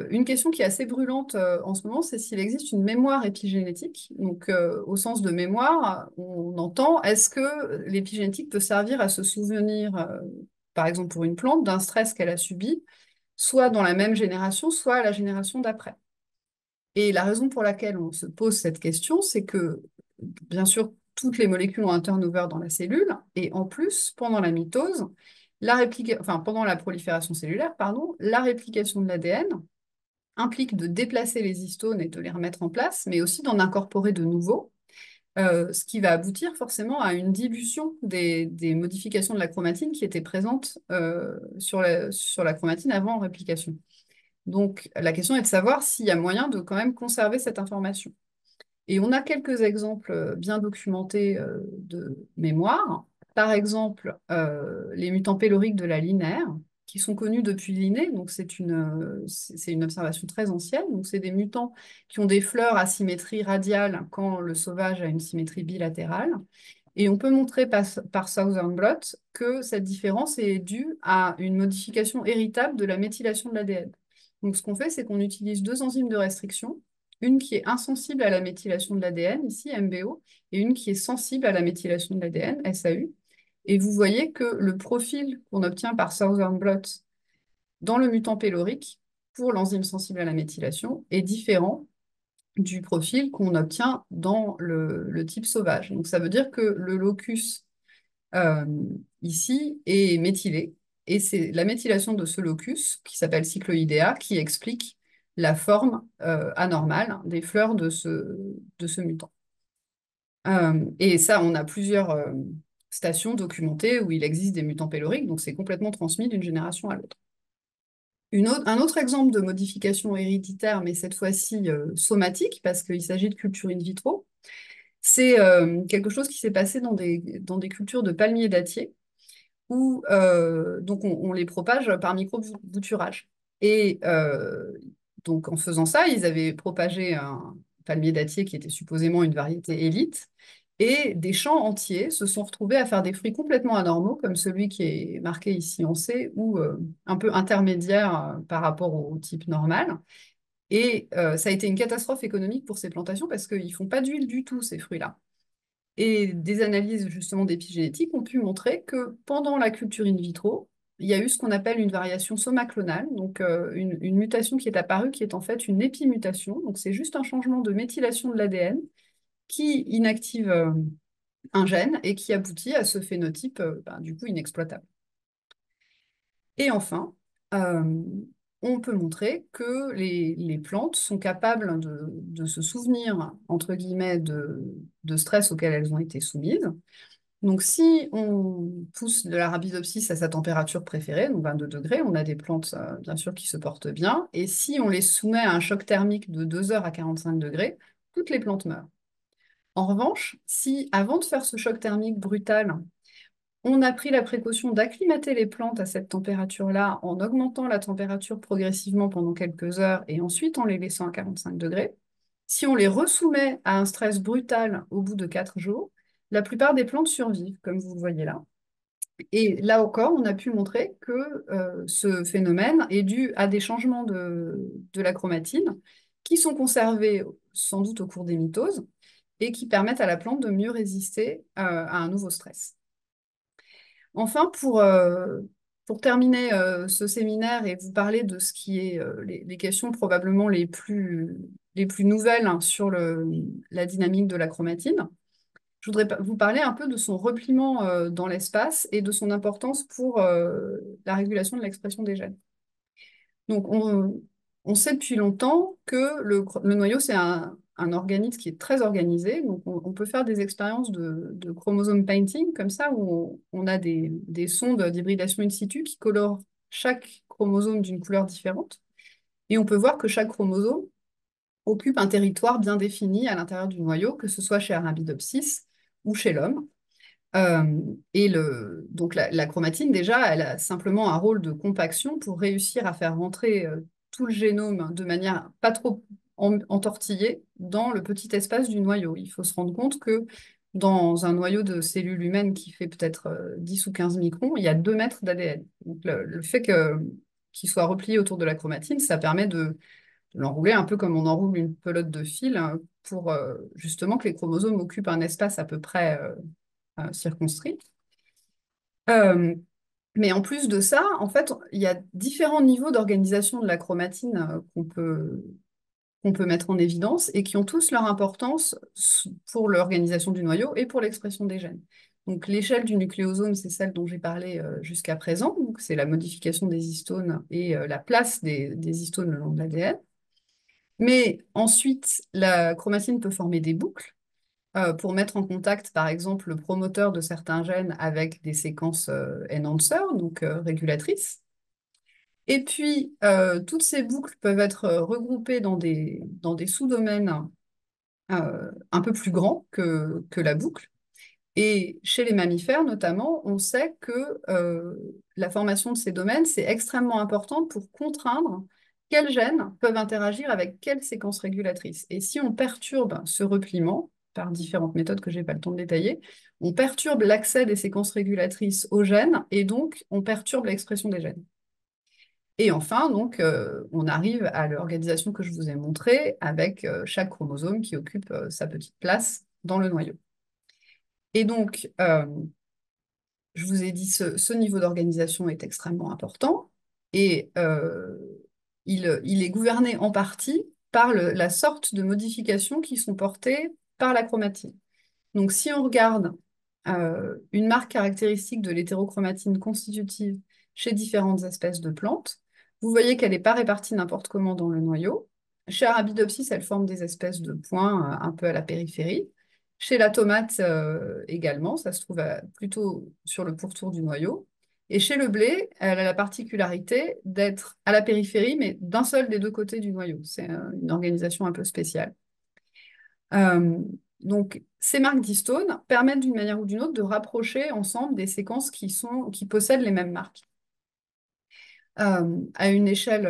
une question qui est assez brûlante en ce moment, c'est s'il existe une mémoire épigénétique. Donc, au sens de mémoire, on entend, est-ce que l'épigénétique peut servir à se souvenir, par exemple pour une plante, d'un stress qu'elle a subi, soit dans la même génération, soit à la génération d'après? Et la raison pour laquelle on se pose cette question, c'est que, bien sûr, toutes les molécules ont un turnover dans la cellule, et en plus, pendant la mitose, enfin, pendant la prolifération cellulaire, pardon, la réplication de l'ADN implique de déplacer les histones et de les remettre en place, mais aussi d'en incorporer de nouveaux, ce qui va aboutir forcément à une dilution des modifications de la chromatine qui étaient présentes sur la chromatine avant réplication. Donc, la question est de savoir s'il y a moyen de quand même conserver cette information. Et on a quelques exemples bien documentés de mémoire. Par exemple, les mutants péloriques de la linéaire, qui sont connus depuis Linné. Donc, c'est une observation très ancienne. Donc, c'est des mutants qui ont des fleurs à symétrie radiale quand le sauvage a une symétrie bilatérale. Et on peut montrer par Southern blot que cette différence est due à une modification héritable de la méthylation de l'ADN. Donc, ce qu'on fait, c'est qu'on utilise deux enzymes de restriction, une qui est insensible à la méthylation de l'ADN, ici MBO, et une qui est sensible à la méthylation de l'ADN, SAU. Et vous voyez que le profil qu'on obtient par Southern blot dans le mutant pélorique pour l'enzyme sensible à la méthylation est différent du profil qu'on obtient dans le type sauvage. Donc ça veut dire que le locus euh, ici est méthylé. Et c'est la méthylation de ce locus, qui s'appelle cycloïdéa, qui explique la forme anormale des fleurs de ce mutant. Et ça, on a plusieurs stations documentées où il existe des mutants péloriques, donc c'est complètement transmis d'une génération à l'autre. Un autre exemple de modification héréditaire, mais cette fois-ci somatique, parce qu'il s'agit de culture in vitro, c'est quelque chose qui s'est passé dans des cultures de palmiers dattiers, où donc on les propage par micro-bouturage. Et donc en faisant ça, ils avaient propagé un palmier dattier qui était supposément une variété élite, et des champs entiers se sont retrouvés à faire des fruits complètement anormaux, comme celui qui est marqué ici en C, ou un peu intermédiaire par rapport au type normal. Et ça a été une catastrophe économique pour ces plantations parce qu'ils ne font pas d'huile du tout, ces fruits-là. Et des analyses justement d'épigénétique ont pu montrer que pendant la culture in vitro, il y a eu ce qu'on appelle une variation somaclonale, donc une mutation qui est apparue, qui est en fait une épimutation. Donc c'est juste un changement de méthylation de l'ADN qui inactive un gène et qui aboutit à ce phénotype du coup inexploitable. Et enfin, euh, on peut montrer que les plantes sont capables de se souvenir, entre guillemets, de stress auquel elles ont été soumises. Donc, si on pousse de l'Arabidopsis à sa température préférée, donc 22 degrés, on a des plantes, bien sûr, qui se portent bien. Et si on les soumet à un choc thermique de 2 heures à 45 degrés, toutes les plantes meurent. En revanche, si avant de faire ce choc thermique brutal, on a pris la précaution d'acclimater les plantes à cette température-là en augmentant la température progressivement pendant quelques heures et ensuite en les laissant à 45 degrés, si on les resoumet à un stress brutal au bout de 4 jours, la plupart des plantes survivent, comme vous le voyez là. Et là encore, on a pu montrer que ce phénomène est dû à des changements de la chromatine qui sont conservés sans doute au cours des mitoses et qui permettent à la plante de mieux résister à un nouveau stress. Enfin, pour terminer ce séminaire et vous parler de ce qui est les questions probablement les plus nouvelles hein, sur la dynamique de la chromatine, je voudrais vous parler un peu de son repliement dans l'espace et de son importance pour la régulation de l'expression des gènes. Donc, on sait depuis longtemps que le noyau, c'est un organisme qui est très organisé. Donc, on peut faire des expériences de chromosome painting, comme ça, où on a des sondes d'hybridation in situ qui colorent chaque chromosome d'une couleur différente. Et on peut voir que chaque chromosome occupe un territoire bien défini à l'intérieur du noyau, que ce soit chez Arabidopsis ou chez l'homme. Donc la chromatine, déjà, elle a simplement un rôle de compaction pour réussir à faire rentrer tout le génome de manière pas trop entortillée dans le petit espace du noyau. Il faut se rendre compte que dans un noyau de cellules humaines qui fait peut-être 10 ou 15 microns, il y a 2 mètres d'ADN. Donc le fait qu'il soit replié autour de la chromatine, ça permet de l'enrouler un peu comme on enroule une pelote de fil hein, pour justement que les chromosomes occupent un espace à peu près circonscrit. Euh, mais en plus de ça, en fait, il y a différents niveaux d'organisation de la chromatine qu'on peut mettre en évidence et qui ont tous leur importance pour l'organisation du noyau et pour l'expression des gènes. Donc l'échelle du nucléosome, c'est celle dont j'ai parlé jusqu'à présent. Donc c'est la modification des histones et la place des histones le long de l'ADN. Mais ensuite, la chromatine peut former des boucles pour mettre en contact, par exemple, le promoteur de certains gènes avec des séquences enhancer, donc régulatrices. Et puis, toutes ces boucles peuvent être regroupées dans des sous-domaines un peu plus grands que la boucle. Et chez les mammifères, notamment, on sait que la formation de ces domaines, c'est extrêmement important pour contraindre quels gènes peuvent interagir avec quelles séquences régulatrices. Et si on perturbe ce repliement, par différentes méthodes que je n'ai pas le temps de détailler, on perturbe l'accès des séquences régulatrices aux gènes et donc on perturbe l'expression des gènes. Et enfin, donc, on arrive à l'organisation que je vous ai montrée avec chaque chromosome qui occupe sa petite place dans le noyau. Et donc, je vous ai dit, ce niveau d'organisation est extrêmement important et il est gouverné en partie par la sorte de modifications qui sont portées par la chromatine. Donc, si on regarde une marque caractéristique de l'hétérochromatine constitutive chez différentes espèces de plantes, vous voyez qu'elle n'est pas répartie n'importe comment dans le noyau. Chez Arabidopsis, elle forme des espèces de points un peu à la périphérie. Chez la tomate également, ça se trouve plutôt sur le pourtour du noyau. Et chez le blé, elle a la particularité d'être à la périphérie, mais d'un seul des deux côtés du noyau. C'est une organisation un peu spéciale. Euh, donc, ces marques d'histones permettent d'une manière ou d'une autre de rapprocher ensemble des séquences qui possèdent les mêmes marques. À une échelle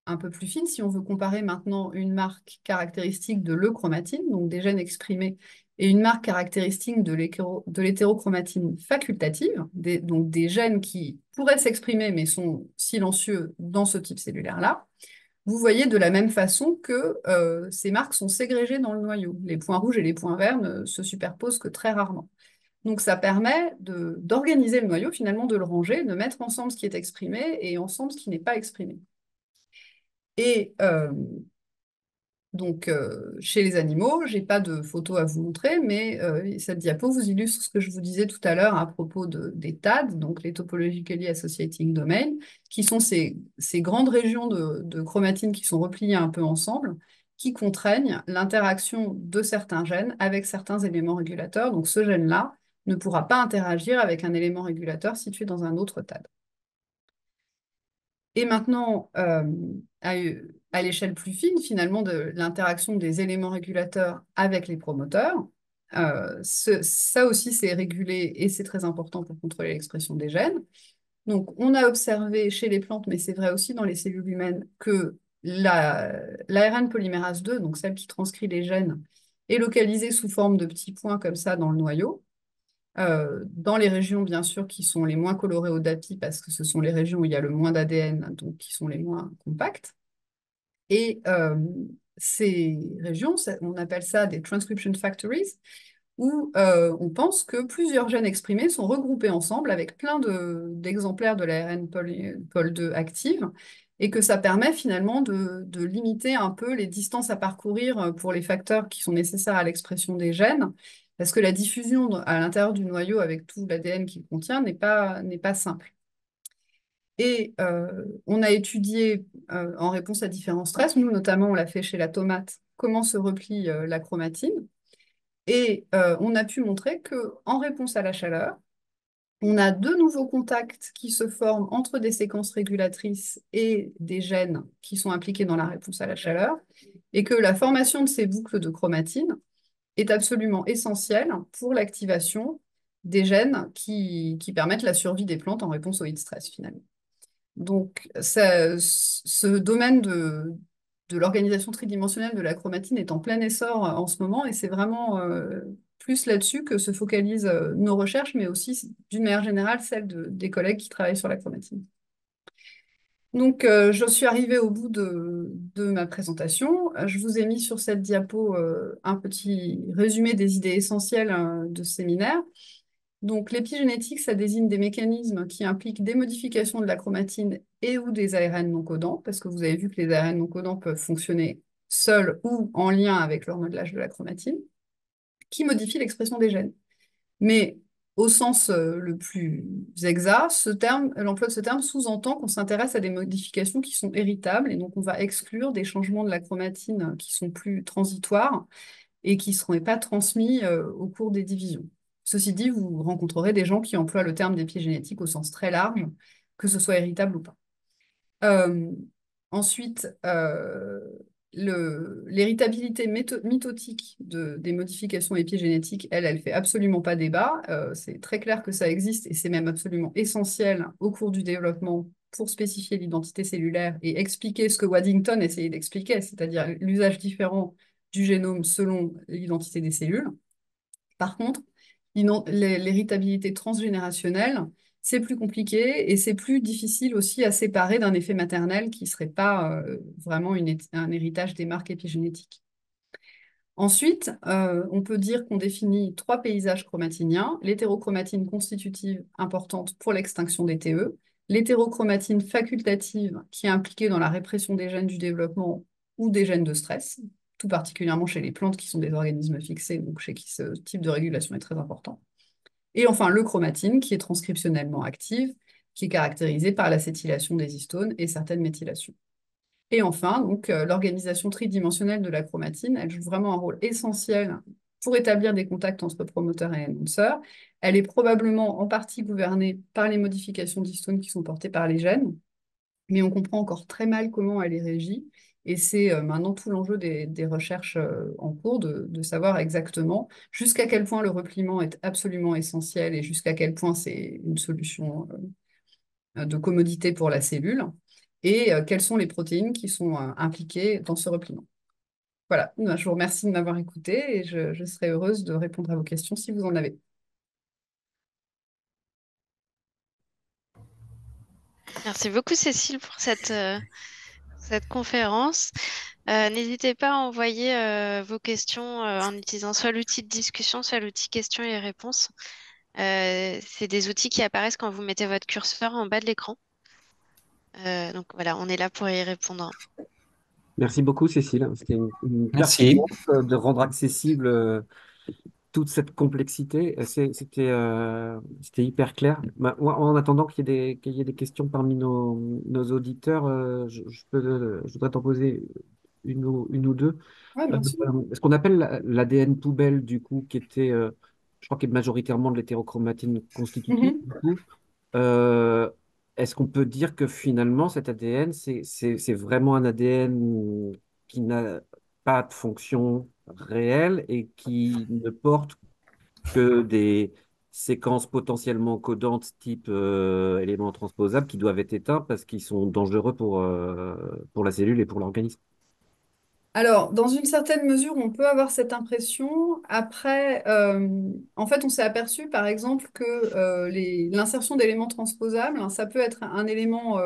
un peu plus fine, si on veut comparer maintenant une marque caractéristique de l'euchromatine, donc des gènes exprimés, et une marque caractéristique de l'hétérochromatine facultative, donc des gènes qui pourraient s'exprimer mais sont silencieux dans ce type cellulaire-là, vous voyez de la même façon que ces marques sont ségrégées dans le noyau. Les points rouges et les points verts ne se superposent que très rarement. Donc ça permet d'organiser le noyau, finalement de le ranger, de mettre ensemble ce qui est exprimé et ensemble ce qui n'est pas exprimé. Et donc chez les animaux, j'ai pas de photo à vous montrer, mais cette diapo vous illustre ce que je vous disais tout à l'heure à propos des TAD, donc les Topologically Associating Domains, qui sont ces grandes régions de chromatine qui sont repliées un peu ensemble, qui contraignent l'interaction de certains gènes avec certains éléments régulateurs. Donc ce gène-là ne pourra pas interagir avec un élément régulateur situé dans un autre TAD. Et maintenant, à l'échelle plus fine, finalement, de l'interaction des éléments régulateurs avec les promoteurs, ça aussi, c'est régulé et c'est très important pour contrôler l'expression des gènes. Donc, on a observé chez les plantes, mais c'est vrai aussi dans les cellules humaines, que l'ARN polymérase 2, donc celle qui transcrit les gènes, est localisée sous forme de petits points comme ça dans le noyau dans les régions, bien sûr, qui sont les moins colorées au DAPI, parce que ce sont les régions où il y a le moins d'ADN, donc qui sont les moins compactes. Et ces régions, on appelle ça des transcription factories, où on pense que plusieurs gènes exprimés sont regroupés ensemble avec plein d'exemplaires de l'ARN Pol2 active, et que ça permet finalement de limiter un peu les distances à parcourir pour les facteurs qui sont nécessaires à l'expression des gènes, parce que la diffusion à l'intérieur du noyau avec tout l'ADN qu'il contient n'est pas simple. Et on a étudié, en réponse à différents stress, nous notamment on l'a fait chez la tomate, comment se replie la chromatine. Et on a pu montrer qu'en réponse à la chaleur, on a de nouveaux contacts qui se forment entre des séquences régulatrices et des gènes qui sont impliqués dans la réponse à la chaleur, et que la formation de ces boucles de chromatine est absolument essentielle pour l'activation des gènes qui permettent la survie des plantes en réponse au heat stress finalement. Donc, ce domaine de l'organisation tridimensionnelle de la chromatine est en plein essor en ce moment et c'est vraiment plus là-dessus que se focalisent nos recherches, mais aussi, d'une manière générale, celles des collègues qui travaillent sur la chromatine. Donc, je suis arrivée au bout de ma présentation. Je vous ai mis sur cette diapo un petit résumé des idées essentielles de ce séminaire. Donc, l'épigénétique, ça désigne des mécanismes qui impliquent des modifications de la chromatine et ou des ARN non codants, parce que vous avez vu que les ARN non codants peuvent fonctionner seuls ou en lien avec le remodelage de la chromatine, qui modifient l'expression des gènes. Mais au sens le plus exact, l'emploi de ce terme sous-entend qu'on s'intéresse à des modifications qui sont héritables, et donc on va exclure des changements de la chromatine qui sont plus transitoires et qui ne seront pas transmis au cours des divisions. Ceci dit, vous rencontrerez des gens qui emploient le terme d'épigénétique au sens très large, que ce soit héritable ou pas. Euh, ensuite, l'héritabilité mitotique des modifications épigénétiques, elle fait absolument pas débat. C'est très clair que ça existe et c'est même absolument essentiel au cours du développement pour spécifier l'identité cellulaire et expliquer ce que Waddington essayait d'expliquer, c'est-à-dire l'usage différent du génome selon l'identité des cellules. Par contre, l'héritabilité transgénérationnelle, c'est plus compliqué et c'est plus difficile aussi à séparer d'un effet maternel qui ne serait pas vraiment un héritage des marques épigénétiques. Ensuite, on peut dire qu'on définit trois paysages chromatiniens, l'hétérochromatine constitutive importante pour l'extinction des TE, l'hétérochromatine facultative qui est impliquée dans la répression des gènes du développement ou des gènes de stress, tout particulièrement chez les plantes qui sont des organismes fixés, donc chez qui ce type de régulation est très important. Et enfin, le chromatine qui est transcriptionnellement active, qui est caractérisée par l'acétylation des histones et certaines méthylations. Et enfin, donc, l'organisation tridimensionnelle de la chromatine, elle joue vraiment un rôle essentiel pour établir des contacts entre promoteur et annonceur. Elle est probablement en partie gouvernée par les modifications d'histones qui sont portées par les gènes, mais on comprend encore très mal comment elle est régie. Et c'est maintenant tout l'enjeu des recherches en cours de savoir exactement jusqu'à quel point le repliement est absolument essentiel et jusqu'à quel point c'est une solution de commodité pour la cellule et quelles sont les protéines qui sont impliquées dans ce repliement. Voilà, je vous remercie de m'avoir écouté et je serai heureuse de répondre à vos questions si vous en avez. Merci beaucoup, Cécile, pour cette conférence. N'hésitez pas à envoyer vos questions en utilisant soit l'outil de discussion, soit l'outil questions et réponses. C'est des outils qui apparaissent quand vous mettez votre curseur en bas de l'écran. Donc voilà, on est là pour y répondre. Merci beaucoup, Cécile. C'était une Merci. performance de rendre accessible toute cette complexité. C'était hyper clair. Bah, moi, en attendant qu'il y ait des questions parmi nos auditeurs, je voudrais t'en poser une ou deux. Oui, bien sûr. Ce qu'on appelle l'ADN poubelle, du coup, je crois, qui est majoritairement de l'hétérochromatine constitutive, Mhm. du coup. Euh, Est-ce qu'on peut dire que finalement, cet ADN, c'est vraiment un ADN qui n'a pas de fonction réelle et qui ne porte que des séquences potentiellement codantes type éléments transposables qui doivent être éteints parce qu'ils sont dangereux pour la cellule et pour l'organisme? Alors, dans une certaine mesure, on peut avoir cette impression. Après, en fait, on s'est aperçu, par exemple, que l'insertion d'éléments transposables, hein, ça peut être un élément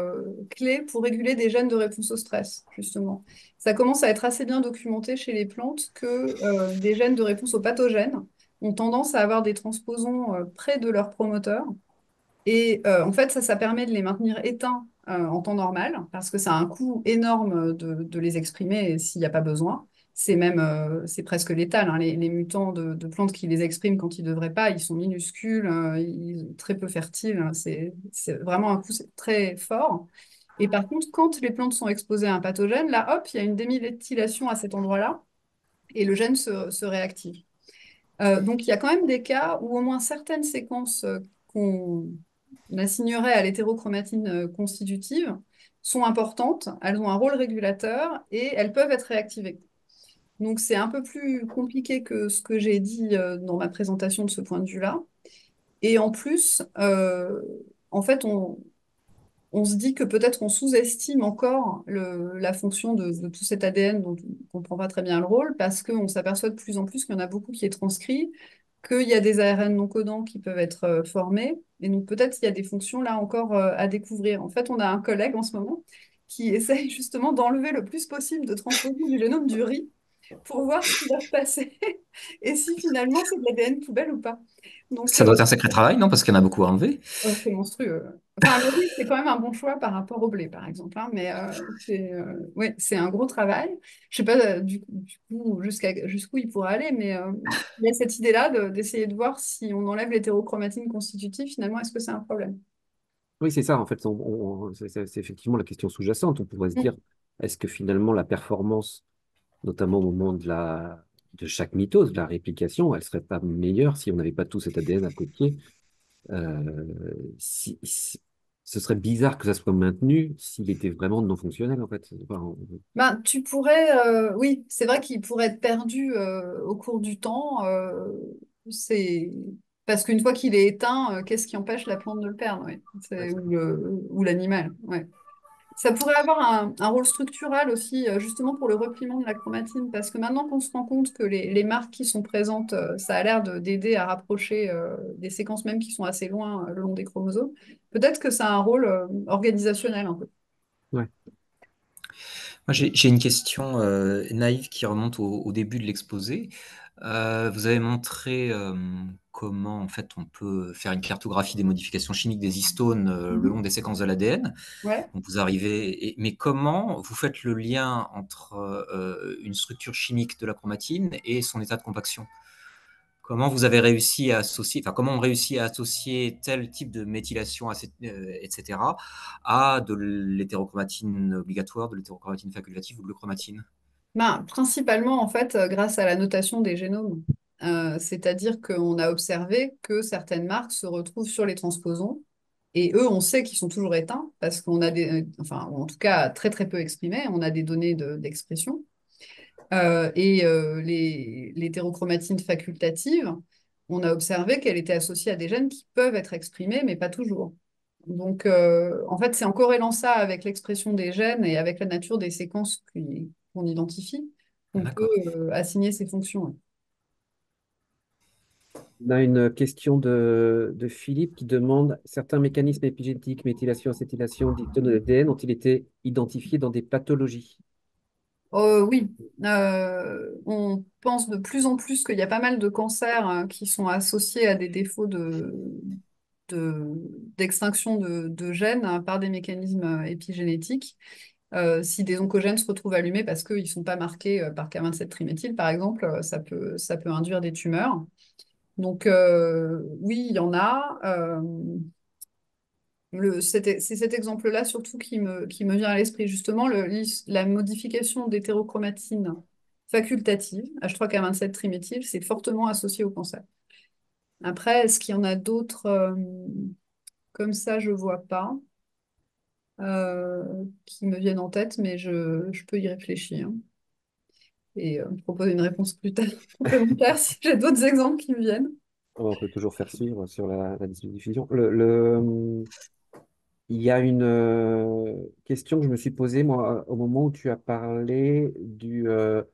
clé pour réguler des gènes de réponse au stress, justement. Ça commence à être assez bien documenté chez les plantes que des gènes de réponse aux pathogènes ont tendance à avoir des transposons près de leurs promoteurs. Et en fait, ça permet de les maintenir éteints en temps normal, parce que ça a un coût énorme de les exprimer s'il n'y a pas besoin. C'est presque létal, hein. Les mutants de plantes qui les expriment quand ils ne devraient pas, ils sont minuscules, ils sont très peu fertiles, hein. C'est vraiment un coût très fort. Et par contre, quand les plantes sont exposées à un pathogène, là, hop, il y a une déméthylation à cet endroit-là, et le gène se réactive. Donc, il y a quand même des cas où au moins certaines séquences qu'on assignerait à l'hétérochromatine constitutive sont importantes, elles ont un rôle régulateur et elles peuvent être réactivées. Donc, c'est un peu plus compliqué que ce que j'ai dit dans ma présentation de ce point de vue-là. Et en plus, en fait, on se dit que peut-être on sous-estime encore la fonction de tout cet ADN dont on ne comprend pas très bien le rôle, parce qu'on s'aperçoit de plus en plus qu'il y en a beaucoup qui est transcrit, qu'il y a des ARN non codants qui peuvent être formés, et donc peut-être il y a des fonctions là encore à découvrir. En fait, on a un collègue en ce moment qui essaye justement d'enlever le plus possible de transpositions du génome du riz pour voir ce qui va se passer et si finalement c'est de l'ADN poubelle ou pas. Donc, Ça doit être un sacré travail, non? Parce qu'il y en a beaucoup à enlever. c'est monstrueux. Enfin, le riz, c'est quand même un bon choix par rapport au blé, par exemple, hein, mais ouais, c'est un gros travail. Je sais pas du coup jusqu'où il pourra aller, mais il y a cette idée-là d'essayer de voir si on enlève l'hétérochromatine constitutive, finalement, est-ce que c'est un problème? Oui, c'est ça, en fait, c'est effectivement la question sous-jacente. On pourrait se Mm. dire, est-ce que finalement la performance, notamment au moment de chaque mitose, de la réplication, elle serait pas meilleure si on n'avait pas tout cet ADN à côté? Ce serait bizarre que ça soit maintenu s'il était vraiment non fonctionnel, en fait. Ben, tu pourrais, oui, c'est vrai qu'il pourrait être perdu au cours du temps. C'est parce qu'une fois qu'il est éteint, qu'est-ce qui empêche la plante de le perdre, ouais. Ou l'animal, ouais. Ça pourrait avoir un rôle structural aussi, justement pour le repliement de la chromatine, parce que maintenant qu'on se rend compte que les marques qui sont présentes, ça a l'air d'aider à rapprocher des séquences même qui sont assez loin le long des chromosomes, peut-être que ça a un rôle organisationnel un peu. Ouais. Moi, j'ai une question naïve qui remonte au début de l'exposé. Vous avez montré comment en fait on peut faire une cartographie des modifications chimiques des histones le long Mhm. des séquences de l'ADN. Ouais. Donc vous arrivez, mais comment vous faites le lien entre une structure chimique de la chromatine et son état de compaction? Comment vous avez réussi à associer, enfin comment on réussit à associer tel type de méthylation, etc., à de l'hétérochromatine obligatoire, de l'hétérochromatine facultative ou de l'euchromatine? Ben, principalement, en fait, grâce à la notation des génomes. C'est-à-dire qu'on a observé que certaines marques se retrouvent sur les transposons. Et eux, on sait qu'ils sont toujours éteints parce qu'on a enfin, en tout cas, très très peu exprimés. On a des données d'expression. L'hétérochromatine facultative, on a observé qu'elle était associée à des gènes qui peuvent être exprimés, mais pas toujours. Donc, en fait, c'est en corrélant ça avec l'expression des gènes et avec la nature des séquences qu'on identifie qu'on peut D'accord. assigner ces fonctions. On a une question de Philippe qui demande certains mécanismes épigénétiques, méthylation, acétylation, dictone de l'ADN, ont-ils été identifiés dans des pathologies? Oui, on pense de plus en plus qu'il y a pas mal de cancers qui sont associés à des défauts de- d'extinction de gènes par des mécanismes épigénétiques. Si des oncogènes se retrouvent allumés parce qu'ils ne sont pas marqués par K27-triméthyle, par exemple, ça peut induire des tumeurs. Donc, oui, il y en a. C'est cet exemple-là surtout qui me vient à l'esprit. Justement, la modification d'hétérochromatine facultative, H3K27-triméthyle, c'est fortement associé au cancer. Après, est-ce qu'il y en a d'autres comme ça, je ne vois pas, qui me viennent en tête, mais je peux y réfléchir et me proposer une réponse plus tard complémentaire si j'ai d'autres exemples qui me viennent. On peut toujours faire suivre sur la diffusion. Il y a une question que je me suis posée, moi, au moment où tu as parlé de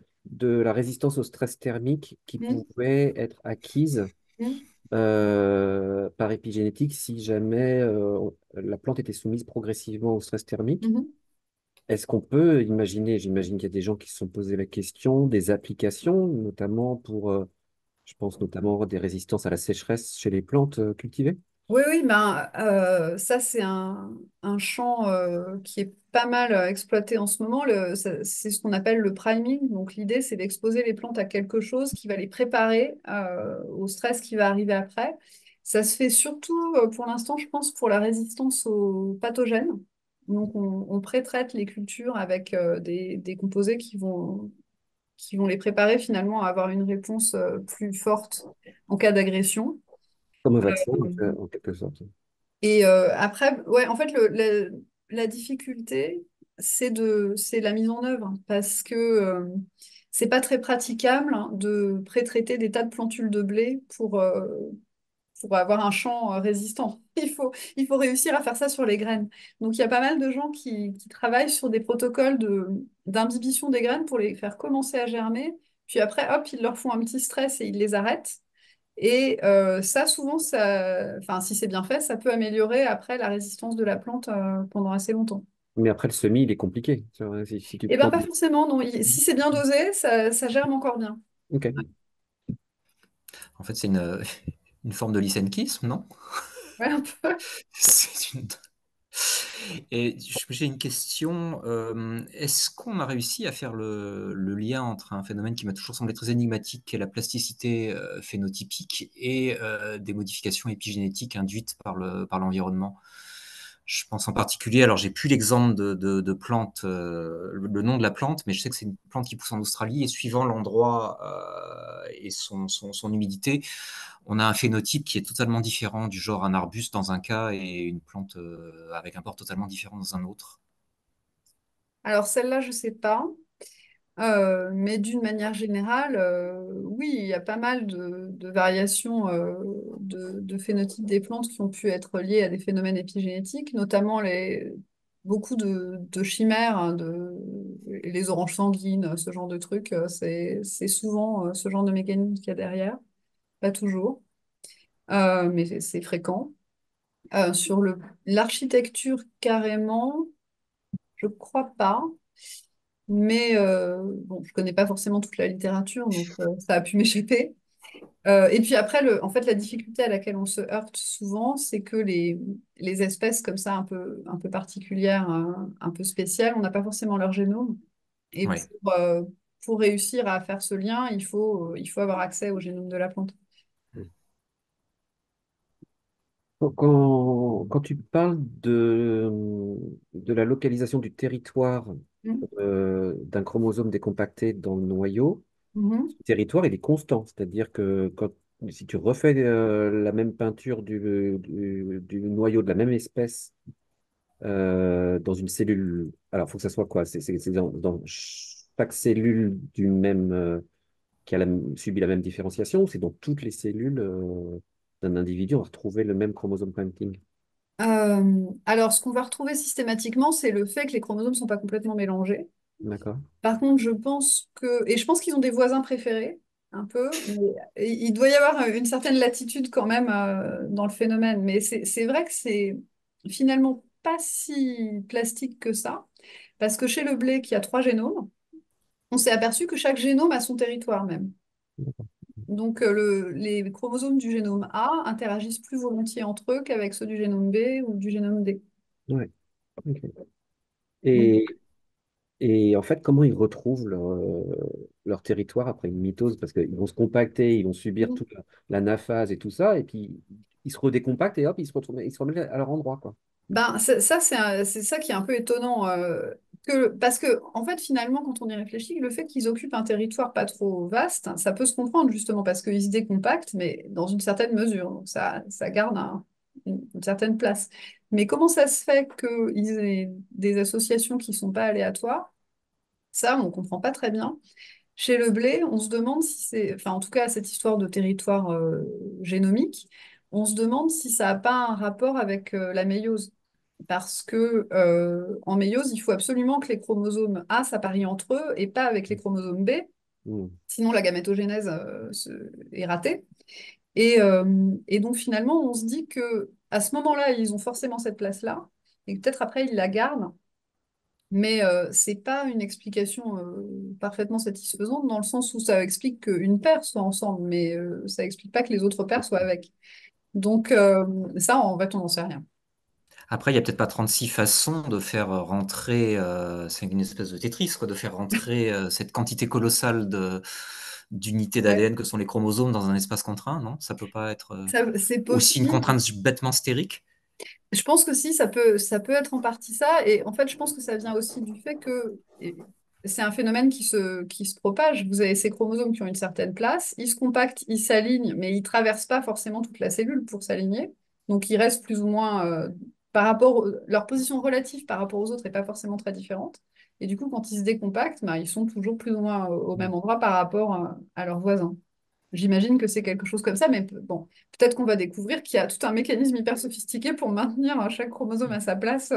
la résistance au stress thermique qui Mm, pouvait être acquise mm, par épigénétique si jamais la plante était soumise progressivement au stress thermique. mhm. Est-ce qu'on peut imaginer, j'imagine qu'il y a des gens qui se sont posé la question, des applications, notamment pour, je pense notamment des résistances à la sécheresse chez les plantes cultivées? Oui, oui, ben, ça c'est un champ qui est pas mal exploité en ce moment. C'est ce qu'on appelle le priming. Donc l'idée c'est d'exposer les plantes à quelque chose qui va les préparer au stress qui va arriver après. Ça se fait surtout pour l'instant, je pense, pour la résistance aux pathogènes. Donc on pré-traite les cultures avec des composés qui vont les préparer finalement à avoir une réponse plus forte en cas d'agression. Comme un vaccin, en quelque sorte. Et après, ouais, en fait, la difficulté, c'est la mise en œuvre, parce que c'est pas très praticable hein, de pré-traiter des tas de plantules de blé pour avoir un champ résistant. Il faut réussir à faire ça sur les graines. Donc, il y a pas mal de gens qui travaillent sur des protocoles d'imbibition des graines pour les faire commencer à germer. Puis après, hop, ils leur font un petit stress et ils les arrêtent. Et ça, souvent, enfin, si c'est bien fait, ça peut améliorer après la résistance de la plante pendant assez longtemps. Mais après, le semis, il est compliqué. Tu vois, si tu Et bien, plantes. pas forcément, non. Si c'est bien dosé, ça germe encore bien. Ok. En fait, c'est une forme de lysenkisme, non? Ouais, un peu. C'est une- Et j'ai une question. Est-ce qu'on a réussi à faire le lien entre un phénomène qui m'a toujours semblé très énigmatique, qui est la plasticité phénotypique, et des modifications épigénétiques induites par l'environnement? Je pense en particulier, alors j'ai plus l'exemple de plante, le nom de la plante, mais je sais que c'est une plante qui pousse en Australie et suivant l'endroit et son humidité, on a un phénotype qui est totalement différent, du genre un arbuste dans un cas et une plante avec un port totalement différent dans un autre. Alors, celle-là, je sais pas. Mais d'une manière générale, oui, il y a pas mal de variations de phénotypes des plantes qui ont pu être liées à des phénomènes épigénétiques, notamment beaucoup de chimères, hein, les oranges sanguines, ce genre de trucs. C'est souvent ce genre de mécanisme qu'il y a derrière. Pas toujours, mais c'est fréquent. Sur l'architecture, carrément, je crois pas. Mais bon, je connais pas forcément toute la littérature, donc ça a pu m'échapper. Et puis après, en fait, la difficulté à laquelle on se heurte souvent, c'est que les espèces comme ça, un peu particulières, un peu spéciales, on n'a pas forcément leur génome. Et Ouais. pour réussir à faire ce lien, il faut avoir accès au génome de la plante. Quand tu parles de la localisation du territoire Mm. d'un chromosome décompacté dans le noyau, Mhm. Le territoire, il est constant. C'est-à-dire que si tu refais la même peinture du noyau de la même espèce dans une cellule, alors il faut que ça soit quoi? C'est dans chaque cellule d'une même, qui a subi la même différenciation, ou c'est dans toutes les cellules d'un individu, on va retrouver le même chromosome printing. Alors, ce qu'on va retrouver systématiquement, c'est le fait que les chromosomes ne sont pas complètement mélangés. D'accord? Par contre, je pense et je pense qu'ils ont des voisins préférés, un peu, mais il doit y avoir une certaine latitude quand même dans le phénomène. Mais c'est vrai que c'est finalement pas si plastique que ça, parce que chez le blé, qui a 3 génomes, on s'est aperçu que chaque génome a son territoire même. Donc, les chromosomes du génome A interagissent plus volontiers entre eux qu'avec ceux du génome B ou du génome D. Ouais. Ok. Donc, Et, et en fait, comment ils retrouvent leur territoire après une mitose? Parce qu'ils vont se compacter, ils vont subir toute l'anaphase et tout ça, et puis ils se redécompactent et hop, ils se remettent à leur endroit, quoi. ben, ça, c'est ça qui est un peu étonnant. Parce que, en fait, finalement, quand on y réfléchit, le fait qu'ils occupent un territoire pas trop vaste, ça peut se comprendre justement parce qu'ils se décompactent, mais dans une certaine mesure. Donc, ça garde une certaine place. Mais comment ça se fait qu'ils aient des associations qui sont pas aléatoires? Ça, on comprend pas très bien. Chez le blé, on se demande si enfin en tout cas cette histoire de territoire génomique, on se demande si ça n'a pas un rapport avec la méiose. Parce que en méiose, il faut absolument que les chromosomes A s'apparient entre eux et pas avec les chromosomes B, Hmm. sinon la gamétogénèse est ratée. Et donc finalement, on se dit que à ce moment-là, ils ont forcément cette place-là, et que peut-être après ils la gardent, mais c'est pas une explication parfaitement satisfaisante dans le sens où ça explique qu'une paire soit ensemble, mais ça explique pas que les autres paires soient avec. Donc ça, en fait, on n'en sait rien. Après, il n'y a peut-être pas 36 façons de faire rentrer, c'est une espèce de Tetris, quoi, de faire rentrer cette quantité colossale d'unités Ouais. d'ADN que sont les chromosomes dans un espace contraint, non? Ça peut pas être C'est aussi une possible. contrainte bêtement stérique? Je pense que si, ça peut être en partie ça. Et en fait, je pense que ça vient aussi du fait que c'est un phénomène qui se propage. Vous avez ces chromosomes qui ont une certaine place, ils se compactent, ils s'alignent, mais ils traversent pas forcément toute la cellule pour s'aligner. Donc, ils restent plus ou moins, leur position relative par rapport aux autres n'est pas forcément très différente. Et du coup, quand ils se décompactent, ben, ils sont toujours plus ou moins au même endroit par rapport à leurs voisins. J'imagine que c'est quelque chose comme ça, mais bon, peut-être qu'on va découvrir qu'il y a tout un mécanisme hyper sophistiqué pour maintenir chaque chromosome à sa place.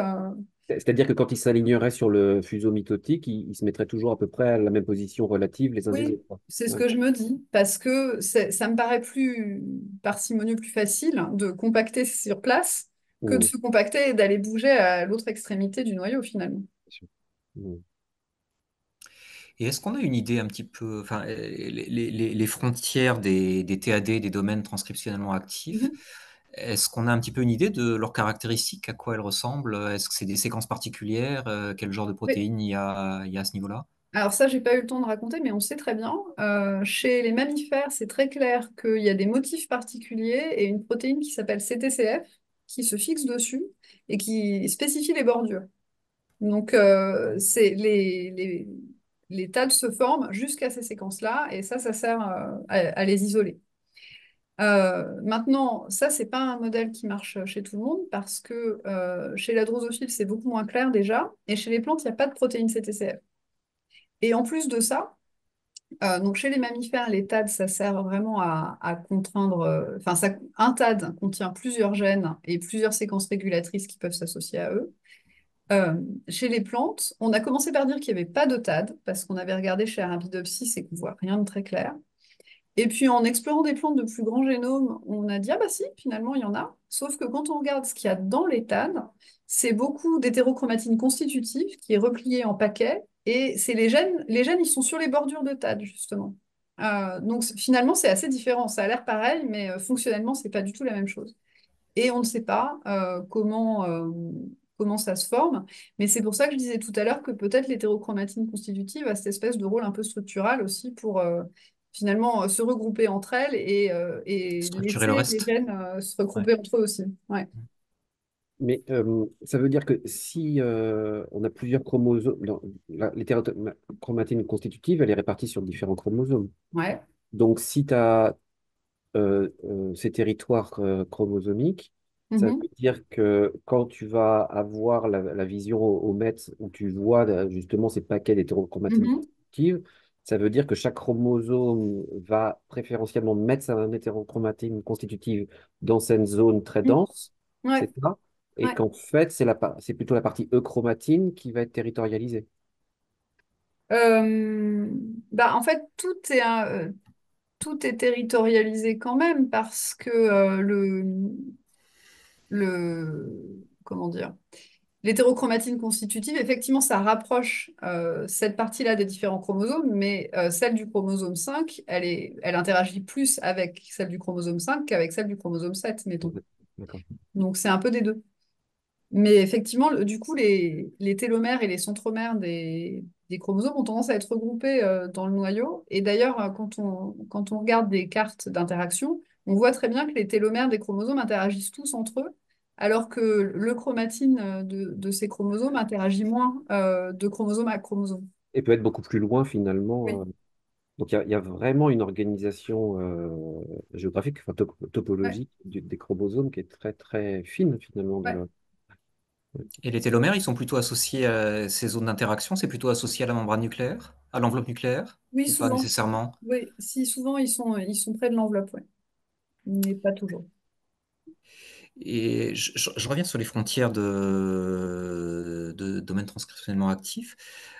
C'est-à-dire que quand ils s'aligneraient sur le fuseau mitotique, ils se mettraient toujours à peu près à la même position relative les uns des Oui, autres, quoi. c'est ce Ouais. que je me dis, parce que ça me paraît plus parcimonieux, plus facile de compacter sur place que de Hmm. se compacter et d'aller bouger à l'autre extrémité du noyau finalement. Bien sûr. Hmm. Et est-ce qu'on a une idée un petit peu, enfin, les frontières des TAD, des domaines transcriptionnellement actifs, Mhm. est-ce qu'on a un petit peu une idée de leurs caractéristiques, à quoi elles ressemblent? Est-ce que c'est des séquences particulières? Quel genre de Oui. protéines il y a à ce niveau-là? Alors ça, j'ai pas eu le temps de raconter, mais on sait très bien. Chez les mammifères, c'est très clair qu'il y a des motifs particuliers et une protéine qui s'appelle CTCF qui se fixe dessus et qui spécifie les bordures. Donc, les TAD se forment jusqu'à ces séquences-là et ça sert à les isoler. Maintenant, ça, c'est pas un modèle qui marche chez tout le monde parce que chez la drosophile, c'est beaucoup moins clair déjà et chez les plantes, il n'y a pas de protéine CTCF. Et en plus de ça, donc chez les mammifères, les TAD, ça sert vraiment à contraindre. Enfin, un TAD contient plusieurs gènes et plusieurs séquences régulatrices qui peuvent s'associer à eux. Euh, Chez les plantes, on a commencé par dire qu'il n'y avait pas de TAD parce qu'on avait regardé chez Arabidopsis et qu'on voit rien de très clair. Et puis en explorant des plantes de plus grand génome, on a dit ah bah si, finalement il y en a. Sauf que quand on regarde ce qu'il y a dans les TAD, c'est beaucoup d'hétérochromatine constitutive qui est repliée en paquets et c'est les gènes ils sont sur les bordures de TAD justement. Donc finalement c'est assez différent. Ça a l'air pareil, mais fonctionnellement c'est pas du tout la même chose. Et on ne sait pas comment ça se forme. Mais c'est pour ça que je disais tout à l'heure que peut-être l'hétérochromatine constitutive a cette espèce de rôle un peu structural aussi pour finalement se regrouper entre elles et Structurer le laisser les reste? gènes se Ouais. regrouper entre eux aussi. Ouais. Mais ça veut dire que si on a plusieurs chromosomes, l'hétérochromatine constitutive, elle est répartie sur différents chromosomes. Ouais. Donc, si tu as ces territoires chromosomiques, ça Mhm. veut dire que quand tu vas avoir la vision au mètre où tu vois justement ces paquets d'hétérochromatine Mhm. constitutive, ça veut dire que chaque chromosome va préférentiellement mettre sa hétérochromatine constitutive dans cette zone très Mhm. dense, Ouais. c'est ça? Et Ouais. qu'en fait, c'est plutôt la partie euchromatine qui va être territorialisée. Euh, Bah, en fait, tout est territorialisé quand même parce que comment dire, l'hétérochromatine constitutive, effectivement, ça rapproche cette partie-là des différents chromosomes, mais celle du chromosome 5, elle interagit plus avec celle du chromosome 5 qu'avec celle du chromosome 7, mettons. D'accord. Donc, c'est un peu des deux. Mais effectivement, du coup, les télomères et les centromères des chromosomes ont tendance à être regroupés dans le noyau. Et d'ailleurs, quand on regarde des cartes d'interaction, on voit très bien que les télomères des chromosomes interagissent tous entre eux, alors que le chromatine de ces chromosomes interagit moins de chromosome à chromosome. Et peut être beaucoup plus loin finalement. Oui, Donc il y a vraiment une organisation géographique, enfin, ouais, topologique des chromosomes qui est très très fine finalement. ouais. Et les télomères, ils sont plutôt associés à ces zones d'interaction, c'est plutôt associé à la membrane nucléaire, à l'enveloppe nucléaire, Oui, ou pas souvent. nécessairement? Oui, si souvent ils sont près de l'enveloppe, ouais. Mais pas toujours. Et je reviens sur les frontières de domaines transcriptionnellement actifs.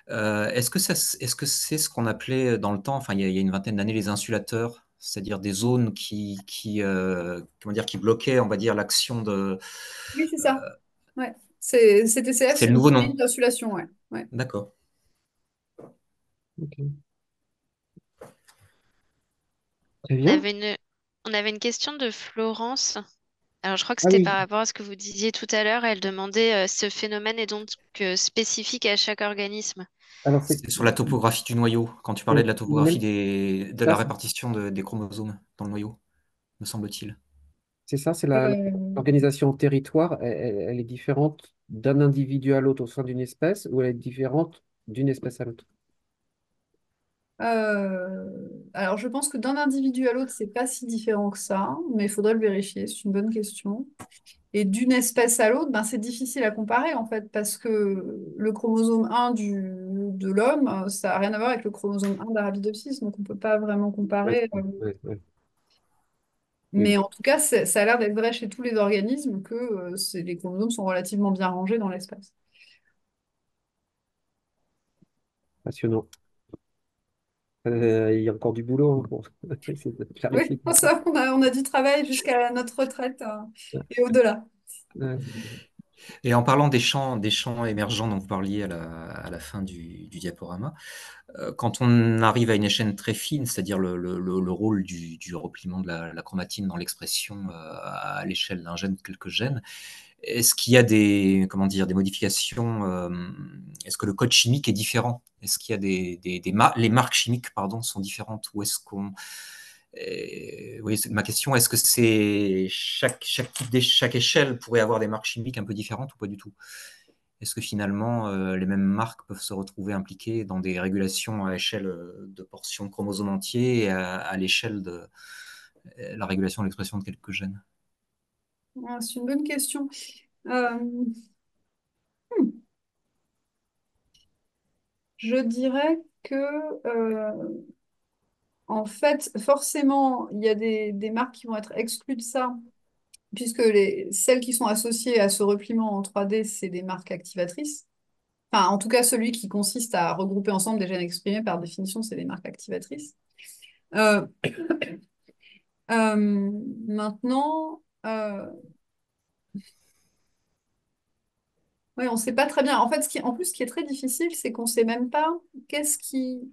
Est-ce que c'est ce qu'on appelait dans le temps, enfin il y a une vingtaine d'années, les insulateurs, c'est-à-dire des zones comment dire, qui bloquaient, on va dire, l'action de... Oui, c'est euh, ça. Ouais. TCF, c'est c'est le une nouveau famille nom. d'insulation, ouais. Ouais. D'accord. Ok. Très On bien. avait on avait une question de Florence. Alors, je crois que Ah c'était oui, par rapport à ce que vous disiez tout à l'heure. Elle demandait ce phénomène est donc spécifique à chaque organisme. alors C'est sur la topographie du noyau, quand tu parlais c'est de la même topographie de ça, la répartition des chromosomes dans le noyau, me semble-t-il. c'est ça, c'est Euh, l'organisation territoire, elle est différente d'un individu à l'autre au sein d'une espèce ou elle est différente d'une espèce à l'autre? alors, je pense que d'un individu à l'autre, c'est pas si différent que ça, mais il faudrait le vérifier, c'est une bonne question. Et d'une espèce à l'autre, ben, c'est difficile à comparer, en fait, parce que le chromosome 1 de l'homme, ça n'a rien à voir avec le chromosome 1 d'Arabidopsis, donc on peut pas vraiment Ouais, comparer. ouais. Mais Oui, en tout cas, ça a l'air d'être vrai chez tous les organismes que les chromosomes sont relativement bien rangés dans l'espace. passionnant. Il y a encore du boulot hein, pour essayer de Oui, clarifier tout ça. ça, on a du travail jusqu'à notre retraite et au-delà. Ouais. Et en parlant des champs émergents dont vous parliez à la fin du diaporama, quand on arrive à une échelle très fine, c'est-à-dire le rôle du repliement de la chromatine dans l'expression à l'échelle d'un gène, quelques gènes, est-ce qu'il y a comment dire, des modifications, est-ce que le code chimique est différent? Est-ce qu'il y a les marques chimiques, pardon, sont différentes? Ou est-ce qu'on... oui, ma question, est-ce que chaque échelle pourrait avoir des marques chimiques un peu différentes ou pas du tout? Est-ce que finalement, les mêmes marques peuvent se retrouver impliquées dans des régulations à échelle de portions de chromosomes entiers et à l'échelle de la régulation de l'expression de quelques gènes? Ah, c'est une bonne question. Euh, hmm, je dirais que, en fait, forcément, il y a des marques qui vont être exclues de ça, puisque celles qui sont associées à ce repliement en 3D, c'est des marques activatrices. Enfin, en tout cas, celui qui consiste à regrouper ensemble des gènes exprimés, par définition, c'est des marques activatrices. Euh, Maintenant, ouais, on ne sait pas très bien. En fait, en plus, ce qui est très difficile, c'est qu'on ne sait même pas qu'est-ce qui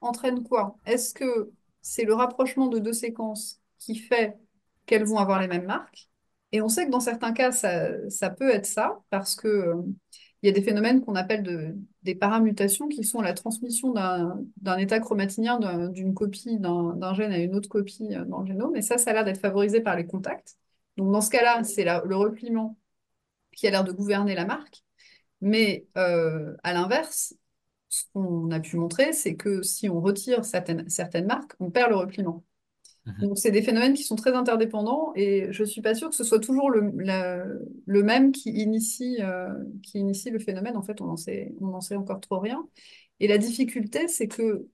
entraîne quoi. Est-ce que c'est le rapprochement de deux séquences qui fait qu'elles vont avoir les mêmes marques? Et on sait que dans certains cas, ça peut être ça, parce que, il y a des phénomènes qu'on appelle des paramutations, qui sont la transmission d'un état chromatinien d'une copie d'un gène à une autre copie dans le génome. Et ça a l'air d'être favorisé par les contacts. Donc dans ce cas-là, c'est le repliement qui a l'air de gouverner la marque. Mais à l'inverse, ce qu'on a pu montrer, c'est que si on retire certaines marques, on perd le repliement. Mhm. Donc, c'est des phénomènes qui sont très interdépendants et je ne suis pas sûre que ce soit toujours le même qui initie le phénomène. En fait, on n'en sait encore trop rien. Et la difficulté, c'est que,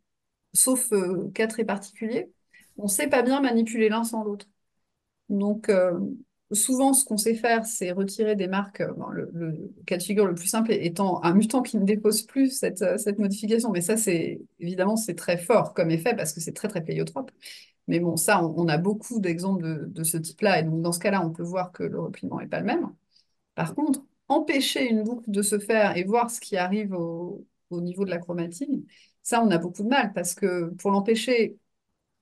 sauf cas très particuliers, on ne sait pas bien manipuler l'un sans l'autre. Donc, souvent, ce qu'on sait faire, c'est retirer des marques. Bon, le cas de figure le plus simple étant un mutant qui ne dépose plus cette modification. Mais ça, évidemment, c'est très fort comme effet parce que c'est très, très pléiotrope. Mais bon, ça, on a beaucoup d'exemples de ce type-là. Et donc, dans ce cas-là, on peut voir que le repliement n'est pas le même. Par contre, empêcher une boucle de se faire et voir ce qui arrive au niveau de la chromatine, ça, on a beaucoup de mal parce que pour l'empêcher,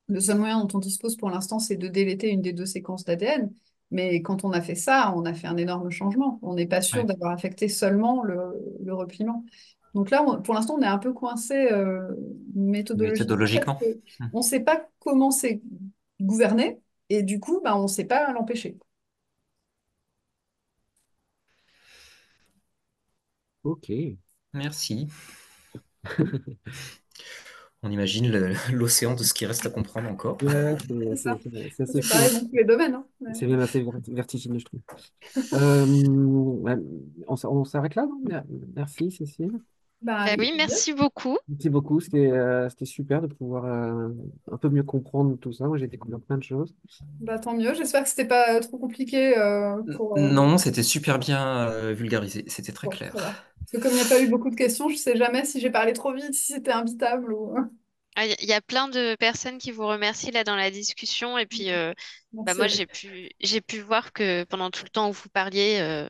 le seul moyen dont on dispose pour l'instant, c'est de déléter une des deux séquences d'ADN. Mais quand on a fait ça, on a fait un énorme changement. On n'est pas sûr Ouais. d'avoir affecté seulement le repliement. Donc là, pour l'instant, on est un peu coincé méthodologiquement parce Méthodologiquement. Mhm. qu'on ne sait pas comment c'est gouverné et du coup, bah, on ne sait pas l'empêcher. Ok. Merci. On imagine l'océan de ce qui reste à comprendre encore. Ouais, C'est ça. c'est assez C'est fou, pareil hein. dans tous les domaines, hein. C'est même assez vertigineux, je trouve. Ouais, on s'arrête là, non? Merci, Cécile. Bah, Bah avec oui, plaisir. merci beaucoup. Merci beaucoup. C'était super de pouvoir un peu mieux comprendre tout ça. Moi, j'ai découvert plein de choses. Bah, tant mieux. J'espère que c'était pas trop compliqué pour, Non, c'était super bien vulgarisé. C'était très bon, clair. ça va. Parce que comme il n'y a pas eu beaucoup de questions, je ne sais jamais si j'ai parlé trop vite, si c'était imbitable ou... Ah, il y a plein de personnes qui vous remercient là dans la discussion. Et puis, bah, Merci. moi, j'ai pu voir que pendant tout le temps où vous parliez,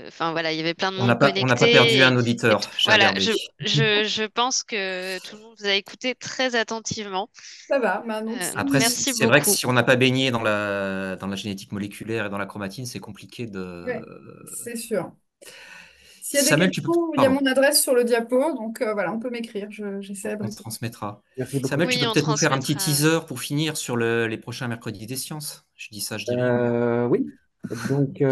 enfin voilà, il y avait plein de monde On n'a pas perdu connecté. un auditeur, j'ai Voilà, regardé. je pense que tout le monde vous a écouté très attentivement. Ça va. Bah, donc, Après, Merci c'est vrai que beaucoup. si on n'a pas baigné dans la génétique moléculaire et dans la chromatine, c'est compliqué ouais, de... c'est sûr. S'il y a des Samuel, tu peux... questions, il y a Pardon, mon adresse sur le diapo, donc voilà, on peut m'écrire, j'essaierai de on répondre. transmettra. Merci beaucoup. Samuel, tu Oui, peux on peut-être nous faire un petit transmettra. teaser pour finir sur les prochains mercredis des sciences. Je dis ça, je dis rien, mais... Oui. Donc,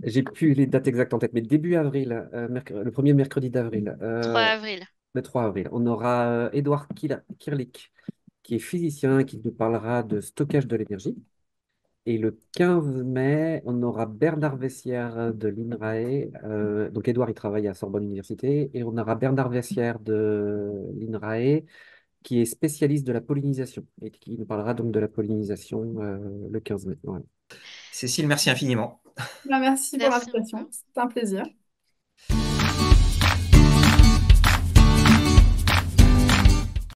j'ai plus les dates exactes en tête, mais début avril, le premier mercredi d'avril, 3 avril. le 3 avril, on aura Edouard Kirlik, qui est physicien, qui nous parlera de stockage de l'énergie. Et le 15 mai, on aura Bernard Vessière de l'INRAE. Donc, Edouard, il travaille à Sorbonne Université. Et on aura Bernard Vessière de l'INRAE, qui est spécialiste de la pollinisation et qui nous parlera donc de la pollinisation le 15 mai. Voilà. Cécile, merci infiniment. Bah, merci pour Merci l'invitation, encore. c'est un plaisir.